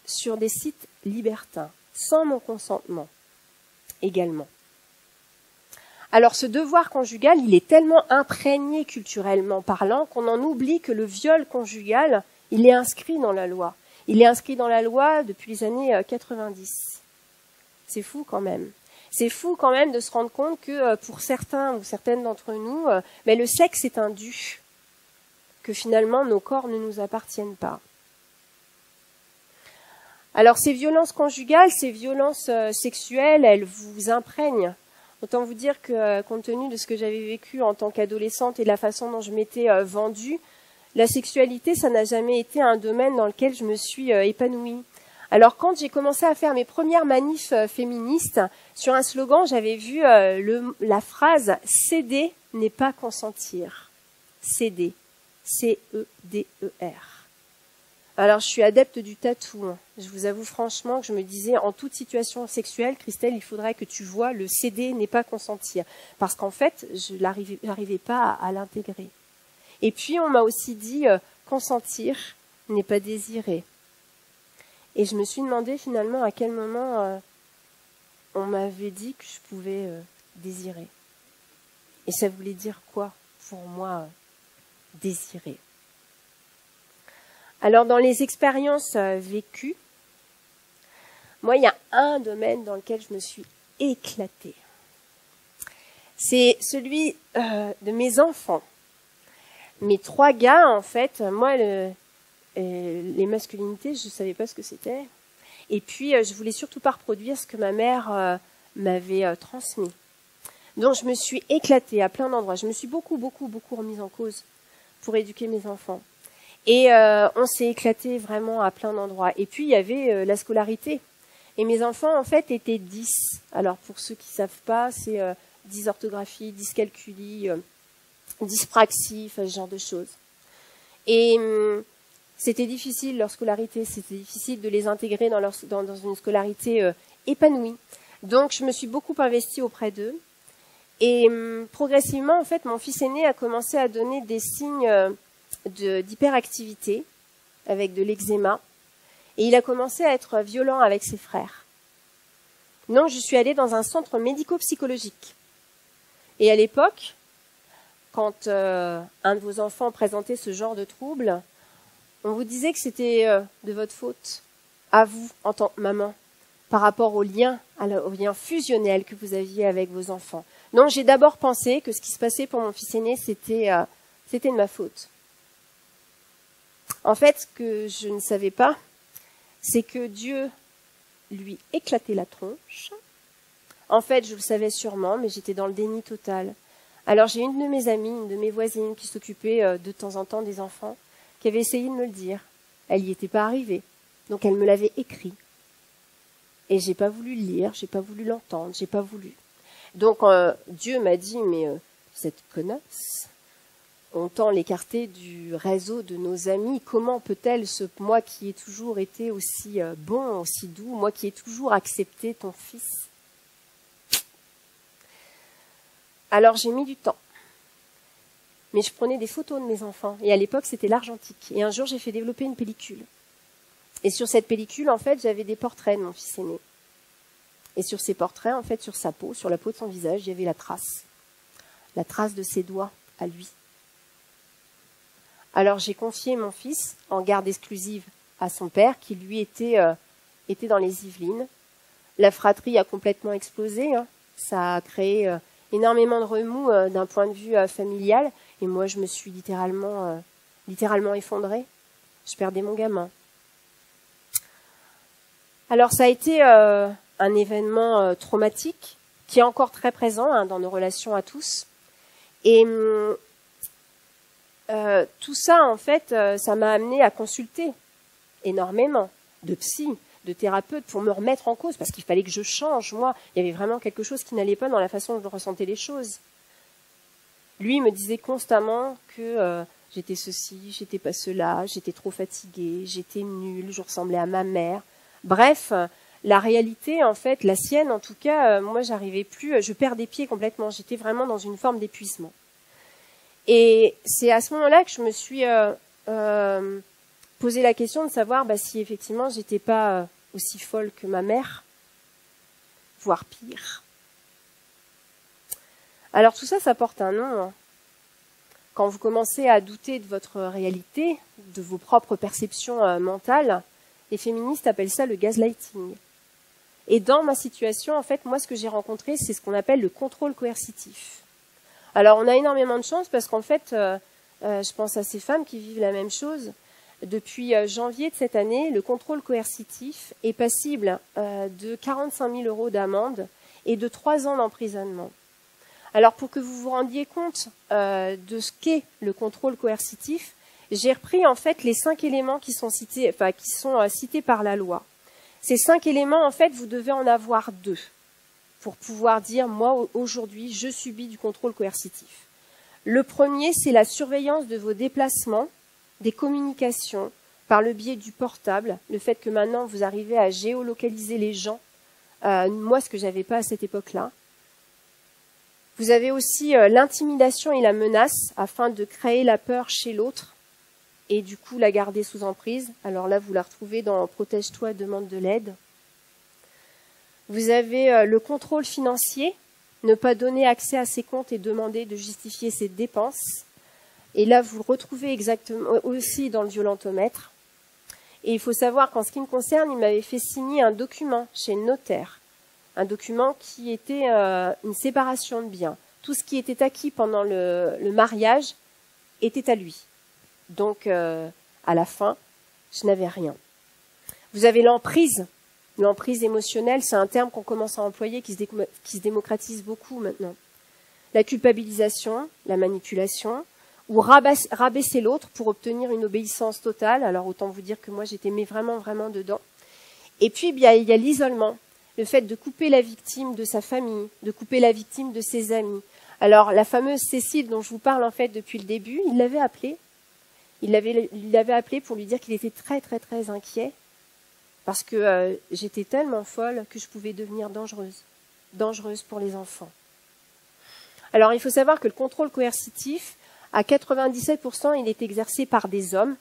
sur des sites libertins, sans mon consentement également. Alors ce devoir conjugal, il est tellement imprégné culturellement parlant qu'on en oublie que le viol conjugal, il est inscrit dans la loi. Il est inscrit dans la loi depuis les années 90. C'est fou quand même. C'est fou quand même de se rendre compte que pour certains ou certaines d'entre nous, mais le sexe est un dû, que finalement nos corps ne nous appartiennent pas. Alors ces violences conjugales, ces violences sexuelles, elles vous imprègnent. Autant vous dire que compte tenu de ce que j'avais vécu en tant qu'adolescente et de la façon dont je m'étais vendue, la sexualité, ça n'a jamais été un domaine dans lequel je me suis épanouie. Alors quand j'ai commencé à faire mes premières manifs féministes, sur un slogan, j'avais vu la phrase « céder n'est pas consentir ». Céder. C-E-D-E-R. Alors, je suis adepte du tatou. Je vous avoue franchement que je me disais, en toute situation sexuelle, Christelle, il faudrait que tu vois le CD n'est pas consentir. Parce qu'en fait, je n'arrivais pas à l'intégrer. Et puis, on m'a aussi dit, consentir n'est pas désiré. Et je me suis demandé finalement à quel moment on m'avait dit que je pouvais désirer. Et ça voulait dire quoi pour moi, désirer? Alors, dans les expériences vécues, moi, il y a un domaine dans lequel je me suis éclatée. C'est celui de mes enfants. Mes 3 gars, en fait, moi, les masculinités, je ne savais pas ce que c'était. Et puis, je voulais surtout pas reproduire ce que ma mère m'avait transmis. Donc, je me suis éclatée à plein d'endroits. Je me suis beaucoup remise en cause pour éduquer mes enfants. Et on s'est éclaté vraiment à plein d'endroits. Et puis, il y avait la scolarité. Et mes enfants, en fait, étaient 10. Alors, pour ceux qui savent pas, c'est dysorthographie, dyscalculie, dyspraxie, enfin, ce genre de choses. Et c'était difficile, leur scolarité. C'était difficile de les intégrer dans une scolarité épanouie. Donc, je me suis beaucoup investie auprès d'eux. Et progressivement, en fait, mon fils aîné a commencé à donner des signes d'hyperactivité avec de l'eczéma. Et il a commencé à être violent avec ses frères. Donc, je suis allée dans un centre médico-psychologique. Et à l'époque, quand un de vos enfants présentait ce genre de trouble, on vous disait que c'était de votre faute, à vous, en tant que maman, par rapport au lien fusionnel que vous aviez avec vos enfants. Donc, j'ai d'abord pensé que ce qui se passait pour mon fils aîné, c'était de ma faute. En fait, ce que je ne savais pas, c'est que Dieu lui éclatait la tronche. En fait, je le savais sûrement, mais j'étais dans le déni total. Alors, j'ai une de mes amies, une de mes voisines qui s'occupait de temps en temps des enfants, qui avait essayé de me le dire. Elle n'y était pas arrivée. Donc, elle me l'avait écrit. Et j'ai pas voulu le lire, j'ai pas voulu l'entendre, j'ai pas voulu. Donc, Dieu m'a dit, mais cette connasse, on tend l'écarter du réseau de nos amis. Comment peut-elle, moi qui ai toujours été aussi bon, aussi doux, moi qui ai toujours accepté ton fils? Alors j'ai mis du temps. Mais je prenais des photos de mes enfants. Et à l'époque, c'était l'argentique. Et un jour, j'ai fait développer une pellicule. Et sur cette pellicule, en fait, j'avais des portraits de mon fils aîné. Et sur ces portraits, en fait, sur sa peau, sur la peau de son visage, il y avait la trace de ses doigts à lui. Alors j'ai confié mon fils en garde exclusive à son père, qui lui était dans les Yvelines. La fratrie a complètement explosé. Ça a créé énormément de remous d'un point de vue familial. Et moi, je me suis littéralement effondrée. Je perdais mon gamin. Alors ça a été un événement traumatique qui est encore très présent dans nos relations à tous. Et tout ça, en fait, ça m'a amené à consulter énormément de psy, de thérapeutes pour me remettre en cause, parce qu'il fallait que je change. Moi, il y avait vraiment quelque chose qui n'allait pas dans la façon dont je ressentais les choses. Lui me disait constamment que j'étais ceci, j'étais pas cela, j'étais trop fatiguée, j'étais nulle, je ressemblais à ma mère. Bref, la réalité, en fait, la sienne, en tout cas, moi, j'arrivais plus, je perdais pied complètement. J'étais vraiment dans une forme d'épuisement. Et c'est à ce moment-là que je me suis posé la question de savoir si effectivement j'étais pas aussi folle que ma mère, voire pire. Alors tout ça, ça porte un nom. Quand vous commencez à douter de votre réalité, de vos propres perceptions mentales, les féministes appellent ça le gaslighting. Et dans ma situation, en fait, moi, ce que j'ai rencontré, c'est ce qu'on appelle le contrôle coercitif. Alors, on a énormément de chance parce qu'en fait, je pense à ces femmes qui vivent la même chose. Depuis janvier de cette année, le contrôle coercitif est passible de 45 000 € d'amende et de 3 ans d'emprisonnement. Alors, pour que vous vous rendiez compte de ce qu'est le contrôle coercitif, j'ai repris en fait les 5 éléments qui sont cités par la loi. Ces 5 éléments, en fait, vous devez en avoir 2. Pour pouvoir dire, moi, aujourd'hui, je subis du contrôle coercitif. Le premier, c'est la surveillance de vos déplacements, des communications, par le biais du portable, le fait que maintenant vous arrivez à géolocaliser les gens, moi ce que j'avais pas à cette époque-là. Vous avez aussi l'intimidation et la menace afin de créer la peur chez l'autre et du coup la garder sous emprise. Alors là, vous la retrouvez dans Protège-toi, demande de l'aide. Vous avez le contrôle financier, ne pas donner accès à ses comptes et demander de justifier ses dépenses. Et là, vous le retrouvez exactement aussi dans le violentomètre. Et il faut savoir qu'en ce qui me concerne, il m'avait fait signer un document chez le notaire. Un document qui était une séparation de biens. Tout ce qui était acquis pendant le mariage était à lui. Donc, à la fin, je n'avais rien. Vous avez l'emprise. L'emprise émotionnelle, c'est un terme qu'on commence à employer, qui se démocratise beaucoup maintenant. La culpabilisation, la manipulation, ou rabaisser l'autre pour obtenir une obéissance totale. Alors, autant vous dire que moi, j'étais vraiment, vraiment dedans. Et puis, il y a l'isolement. Le fait de couper la victime de sa famille, de couper la victime de ses amis. Alors, la fameuse Cécile dont je vous parle en fait depuis le début, il l'avait appelée. Il l'avait appelée pour lui dire qu'il était très, très, très inquiet parce que j'étais tellement folle que je pouvais devenir dangereuse pour les enfants. Alors, il faut savoir que le contrôle coercitif, à 97%, il est exercé par des hommes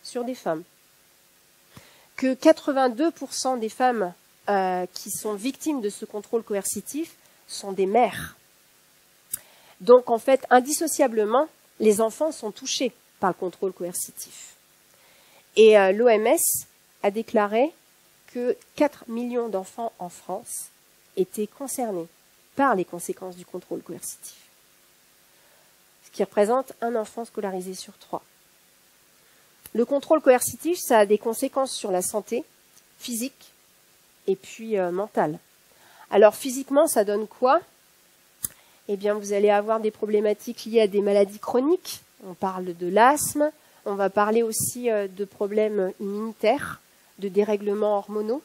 sur des femmes. Que 82% des femmes qui sont victimes de ce contrôle coercitif sont des mères. Donc, en fait, indissociablement, les enfants sont touchés par le contrôle coercitif. Et l'OMS a déclaré que 4 millions d'enfants en France étaient concernés par les conséquences du contrôle coercitif. Ce qui représente un enfant scolarisé sur 3. Le contrôle coercitif, ça a des conséquences sur la santé physique et puis mentale. Alors physiquement, ça donne quoi? Eh bien, vous allez avoir des problématiques liées à des maladies chroniques. On parle de l'asthme, on va parler aussi de problèmes immunitaires, de dérèglements hormonaux.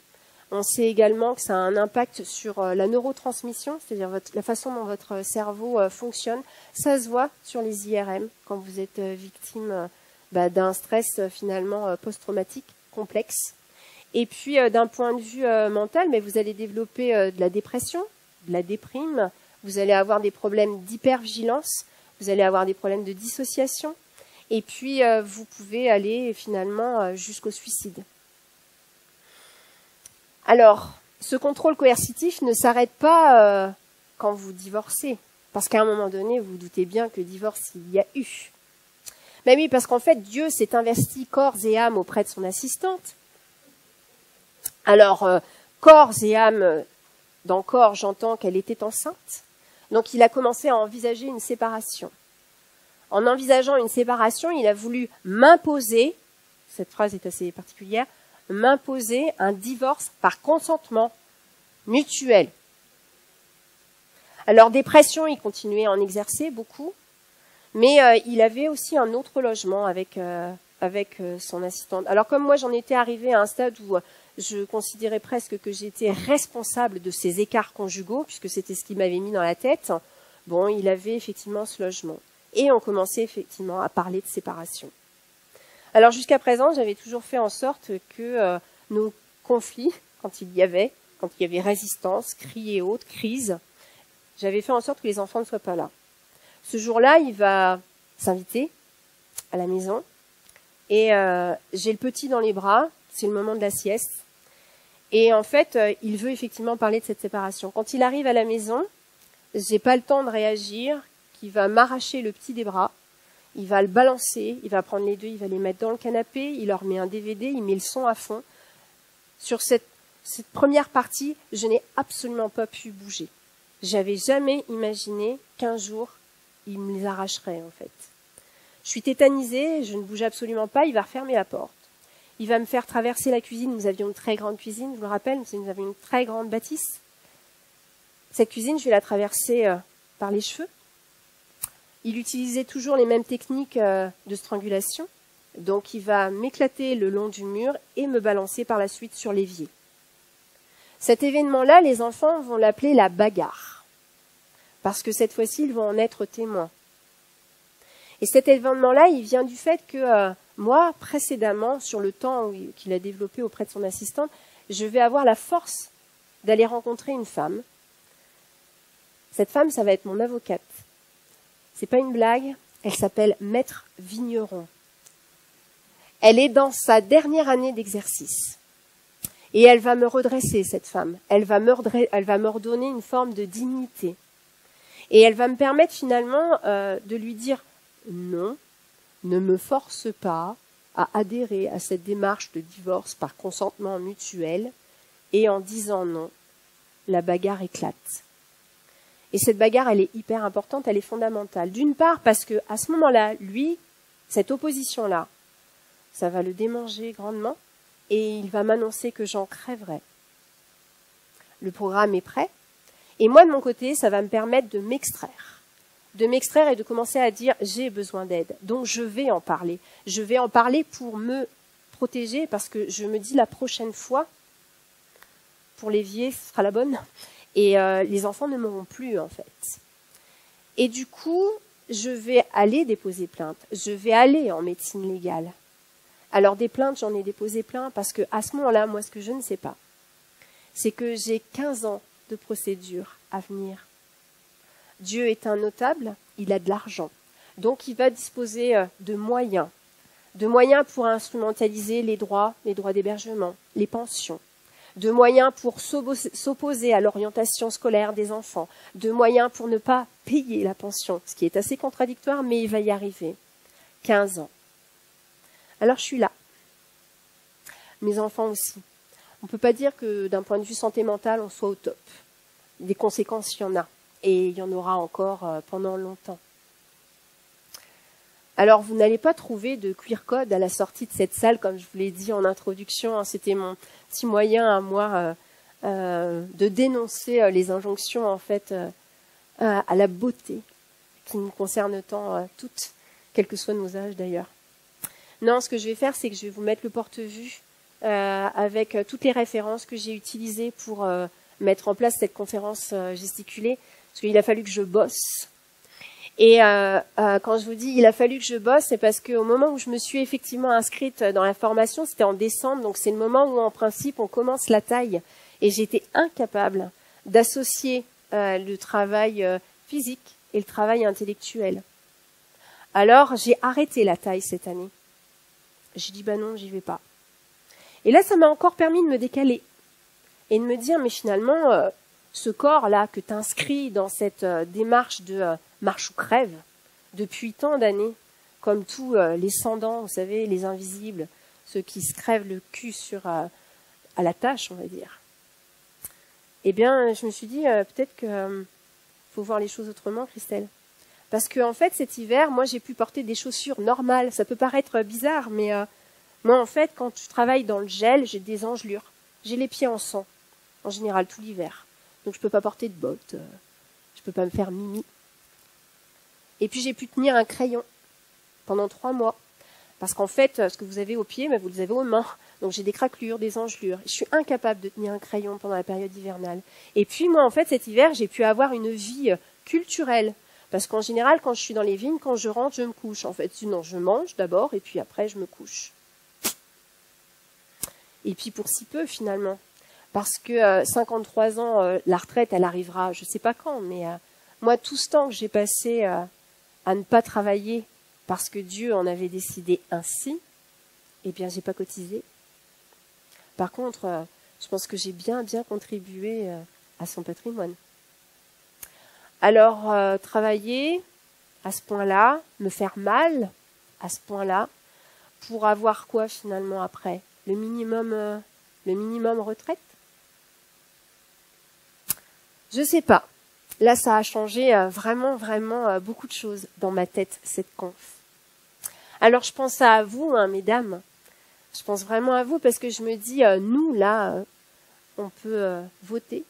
On sait également que ça a un impact sur la neurotransmission, c'est-à-dire la façon dont votre cerveau fonctionne. Ça se voit sur les IRM quand vous êtes victime d'un stress finalement post-traumatique complexe. Et puis d'un point de vue mental, mais vous allez développer de la dépression, de la déprime, vous allez avoir des problèmes d'hypervigilance, vous allez avoir des problèmes de dissociation, et puis vous pouvez aller finalement jusqu'au suicide. Alors, ce contrôle coercitif ne s'arrête pas quand vous divorcez, parce qu'à un moment donné, vous vous doutez bien que divorce il y a eu. Mais oui, parce qu'en fait, Dieu s'est investi corps et âme auprès de son assistante. Alors, corps et âme, dans corps, j'entends qu'elle était enceinte. Donc, il a commencé à envisager une séparation. En envisageant une séparation, il a voulu m'imposer, cette phrase est assez particulière, m'imposer un divorce par consentement mutuel. Alors, des pressions, il continuait à en exercer beaucoup, mais il avait aussi un autre logement avec son assistante. Alors, comme moi, j'en étais arrivée à un stade où je considérais presque que j'étais responsable de ces écarts conjugaux, puisque c'était ce qu'il m'avait mis dans la tête. Bon, il avait effectivement ce logement. Et on commençait effectivement à parler de séparation. Alors jusqu'à présent, j'avais toujours fait en sorte que nos conflits, quand il y avait résistance, cris et autres, crise, j'avais fait en sorte que les enfants ne soient pas là. Ce jour-là, il va s'inviter à la maison et j'ai le petit dans les bras, c'est le moment de la sieste. Et en fait, il veut effectivement parler de cette séparation. Quand il arrive à la maison, j'ai pas le temps de réagir, qu'il va m'arracher le petit des bras, il va le balancer, il va prendre les deux, il va les mettre dans le canapé, il leur met un DVD, il met le son à fond. Sur cette première partie, je n'ai absolument pas pu bouger. J'avais jamais imaginé qu'un jour, il me les arracherait, en fait. Je suis tétanisée, je ne bouge absolument pas, il va refermer la porte. Il va me faire traverser la cuisine. Nous avions une très grande cuisine, je me rappelle, nous avions une très grande bâtisse. Cette cuisine, je vais la traverser par les cheveux. Il utilisait toujours les mêmes techniques de strangulation. Donc, il va m'éclater le long du mur et me balancer par la suite sur l'évier. Cet événement-là, les enfants vont l'appeler la bagarre. Parce que cette fois-ci, ils vont en être témoins. Et cet événement-là, il vient du fait que moi, précédemment, sur le temps qu'il a développé auprès de son assistante, je vais avoir la force d'aller rencontrer une femme. Cette femme, ça va être mon avocate. C'est pas une blague, elle s'appelle Maître Vigneron. Elle est dans sa dernière année d'exercice. Et elle va me redresser, cette femme. Elle va me redonner une forme de dignité. Et elle va me permettre finalement de lui dire non, ne me force pas à adhérer à cette démarche de divorce par consentement mutuel. Et en disant non, la bagarre éclate. Et cette bagarre, elle est hyper importante, elle est fondamentale. D'une part, parce que à ce moment-là, lui, cette opposition-là, ça va le démanger grandement et il va m'annoncer que j'en crèverai. Le programme est prêt. Et moi, de mon côté, ça va me permettre de m'extraire et de commencer à dire j'ai besoin d'aide. Donc, je vais en parler. Je vais en parler pour me protéger parce que je me dis la prochaine fois, pour l'évier, ce sera la bonne. Et les enfants ne m'auront plus, en fait. Et du coup, je vais aller déposer plainte. Je vais aller en médecine légale. Alors, des plaintes, j'en ai déposé plein parce que à ce moment-là, moi, ce que je ne sais pas, c'est que j'ai 15 ans de procédure à venir. Dieu est un notable, il a de l'argent. Donc, il va disposer de moyens pour instrumentaliser les droits d'hébergement, les pensions, de moyens pour s'opposer à l'orientation scolaire des enfants, de moyens pour ne pas payer la pension, ce qui est assez contradictoire, mais il va y arriver. 15 ans. Alors je suis là. Mes enfants aussi. On ne peut pas dire que d'un point de vue santé mentale, on soit au top. Des conséquences, il y en a. Et il y en aura encore pendant longtemps. Alors, vous n'allez pas trouver de QR code à la sortie de cette salle, comme je vous l'ai dit en introduction. C'était mon petit moyen à moi de dénoncer les injonctions, en fait, à la beauté, qui nous concernent tant toutes, quel que soit nos âges d'ailleurs. Non, ce que je vais faire, c'est que je vais vous mettre le porte-vue avec toutes les références que j'ai utilisées pour mettre en place cette conférence gesticulée, parce qu'il a fallu que je bosse. Et quand je vous dis il a fallu que je bosse, c'est parce qu'au moment où je me suis effectivement inscrite dans la formation, c'était en décembre, donc c'est le moment où en principe on commence la taille. Et j'étais incapable d'associer le travail physique et le travail intellectuel. Alors j'ai arrêté la taille cette année. J'ai dit non, j'y vais pas. Et là, ça m'a encore permis de me décaler et de me dire mais finalement, ce corps-là que tu inscris dans cette démarche de marche ou crève depuis tant d'années, comme tous les sans-dents, vous savez, les invisibles, ceux qui se crèvent le cul à la tâche, on va dire. Eh bien, je me suis dit peut-être que faut voir les choses autrement, Christelle. Parce que en fait, cet hiver, moi, j'ai pu porter des chaussures normales. Ça peut paraître bizarre, mais moi, en fait, quand je travaille dans le gel, j'ai des engelures. J'ai les pieds en sang, en général, tout l'hiver. Donc, je peux pas porter de bottes. Je peux pas me faire mimi. Et puis, j'ai pu tenir un crayon pendant 3 mois. Parce qu'en fait, ce que vous avez aux pieds, vous les avez aux mains. Donc, j'ai des craquelures, des engelures. Je suis incapable de tenir un crayon pendant la période hivernale. Et puis, moi, en fait, cet hiver, j'ai pu avoir une vie culturelle. Parce qu'en général, quand je suis dans les vignes, quand je rentre, je me couche. En fait, sinon, je mange d'abord et puis après, je me couche. Et puis, pour si peu, finalement. Parce que 53 ans, la retraite, elle arrivera, je ne sais pas quand, mais moi, tout ce temps que j'ai passé à ne pas travailler parce que Dieu en avait décidé ainsi, eh bien, j'ai pas cotisé. Par contre, je pense que j'ai bien contribué à son patrimoine. Alors, travailler à ce point-là, me faire mal à ce point-là, pour avoir quoi finalement après? Le minimum retraite? Je sais pas. Là, ça a changé vraiment beaucoup de choses dans ma tête, cette conf. Alors, je pense à vous, mesdames. Je pense vraiment à vous parce que je me dis, nous, là, on peut voter,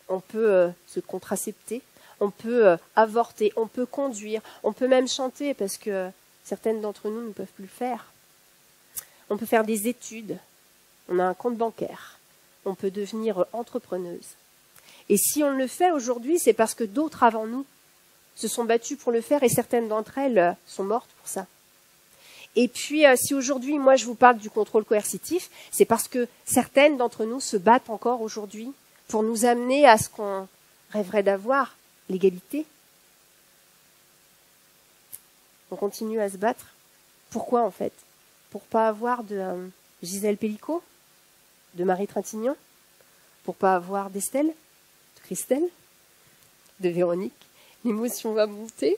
on peut se contracepter, on peut avorter, on peut conduire, on peut même chanter parce que certaines d'entre nous ne peuvent plus le faire. On peut faire des études, on a un compte bancaire, on peut devenir entrepreneuse. Et si on le fait aujourd'hui, c'est parce que d'autres avant nous se sont battues pour le faire et certaines d'entre elles sont mortes pour ça. Et puis, si aujourd'hui, moi, je vous parle du contrôle coercitif, c'est parce que certaines d'entre nous se battent encore aujourd'hui pour nous amener à ce qu'on rêverait d'avoir, l'égalité. On continue à se battre. Pourquoi, en fait? Pour pas avoir de Gisèle Pellicot, de Marie Trintignant, pour pas avoir d'Estelle, de Christelle, de Véronique. L'émotion va monter.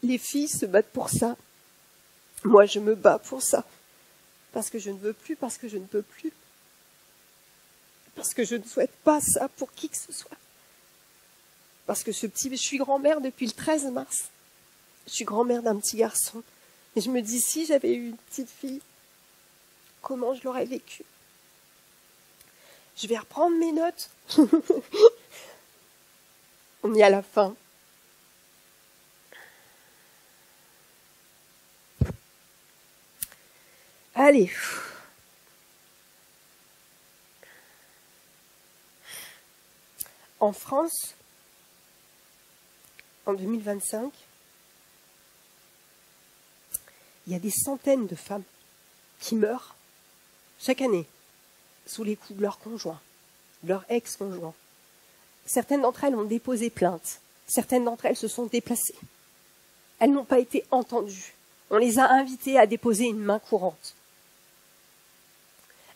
Les filles se battent pour ça. Moi, je me bats pour ça. Parce que je ne veux plus, parce que je ne peux plus. Parce que je ne souhaite pas ça pour qui que ce soit. Parce que je suis grand-mère depuis le 13 mars. Je suis grand-mère d'un petit garçon. Et je me dis, si j'avais eu une petite fille, comment je l'aurais vécu? Je vais reprendre mes notes. On est à la fin. Allez. En France, en 2025, il y a des centaines de femmes qui meurent chaque année sous les coups de leur conjoint, de leur ex-conjoint. Certaines d'entre elles ont déposé plainte. Certaines d'entre elles se sont déplacées. Elles n'ont pas été entendues. On les a invitées à déposer une main courante.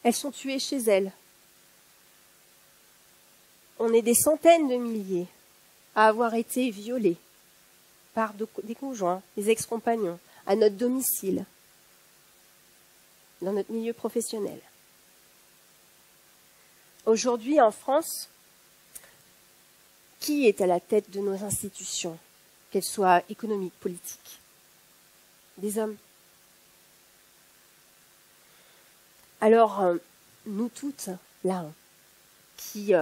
Elles sont tuées chez elles. On est des centaines de milliers à avoir été violées par des conjoints, des ex-compagnons, à notre domicile, dans notre milieu professionnel. Aujourd'hui, en France, qui est à la tête de nos institutions, qu'elles soient économiques, politiques? Des hommes. Alors, nous toutes, là, qui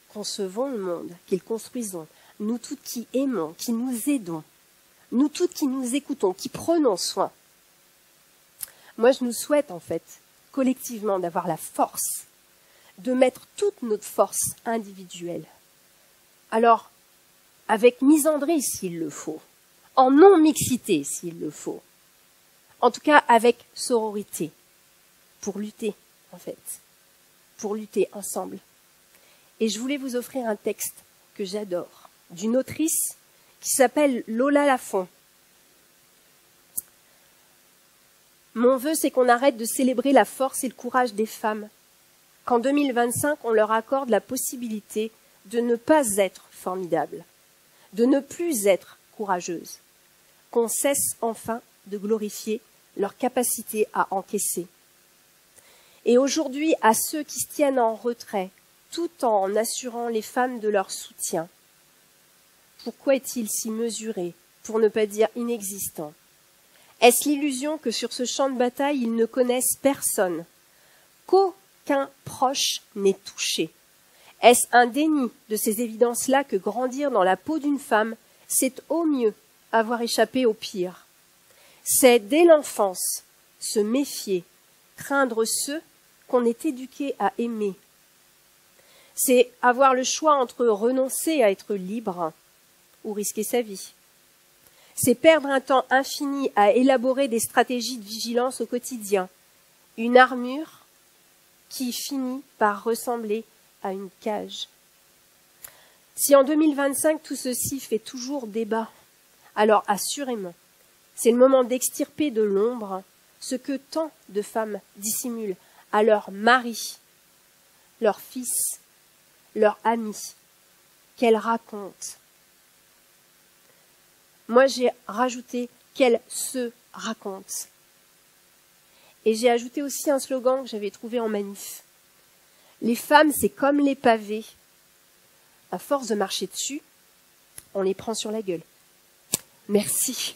concevons le monde, qui le construisons, nous toutes qui aimons, qui nous aidons, nous toutes qui nous écoutons, qui prenons soin. Moi, je nous souhaite, en fait, collectivement, d'avoir la force de mettre toute notre force individuelle. Alors, avec misandrie s'il le faut, en non-mixité s'il le faut, en tout cas avec sororité, pour lutter, en fait, pour lutter ensemble. Et je voulais vous offrir un texte que j'adore, d'une autrice qui s'appelle Lola Lafont. Mon vœu, c'est qu'on arrête de célébrer la force et le courage des femmes, qu'en 2025, on leur accorde la possibilité de ne pas être formidables, de ne plus être courageuses, qu'on cesse enfin de glorifier leur capacité à encaisser. Et aujourd'hui, à ceux qui se tiennent en retrait, tout en assurant les femmes de leur soutien, pourquoi est-il si mesuré, pour ne pas dire inexistant? Est-ce l'illusion que sur ce champ de bataille, ils ne connaissent personne, qu'aucun proche n'est touché? Est-ce un déni de ces évidences-là que grandir dans la peau d'une femme, c'est au mieux avoir échappé au pire? C'est dès l'enfance se méfier, craindre ceux qu'on est éduqué à aimer. C'est avoir le choix entre renoncer à être libre ou risquer sa vie. C'est perdre un temps infini à élaborer des stratégies de vigilance au quotidien, une armure qui finit par ressembler à une cage. Si en 2025 tout ceci fait toujours débat, alors assurément, c'est le moment d'extirper de l'ombre ce que tant de femmes dissimulent à leurs maris, leurs fils, leurs amis, qu'elles racontent. Moi, j'ai rajouté qu'elles se racontent. Et j'ai ajouté aussi un slogan que j'avais trouvé en manif. Les femmes, c'est comme les pavés. À force de marcher dessus, on les prend sur la gueule. Merci.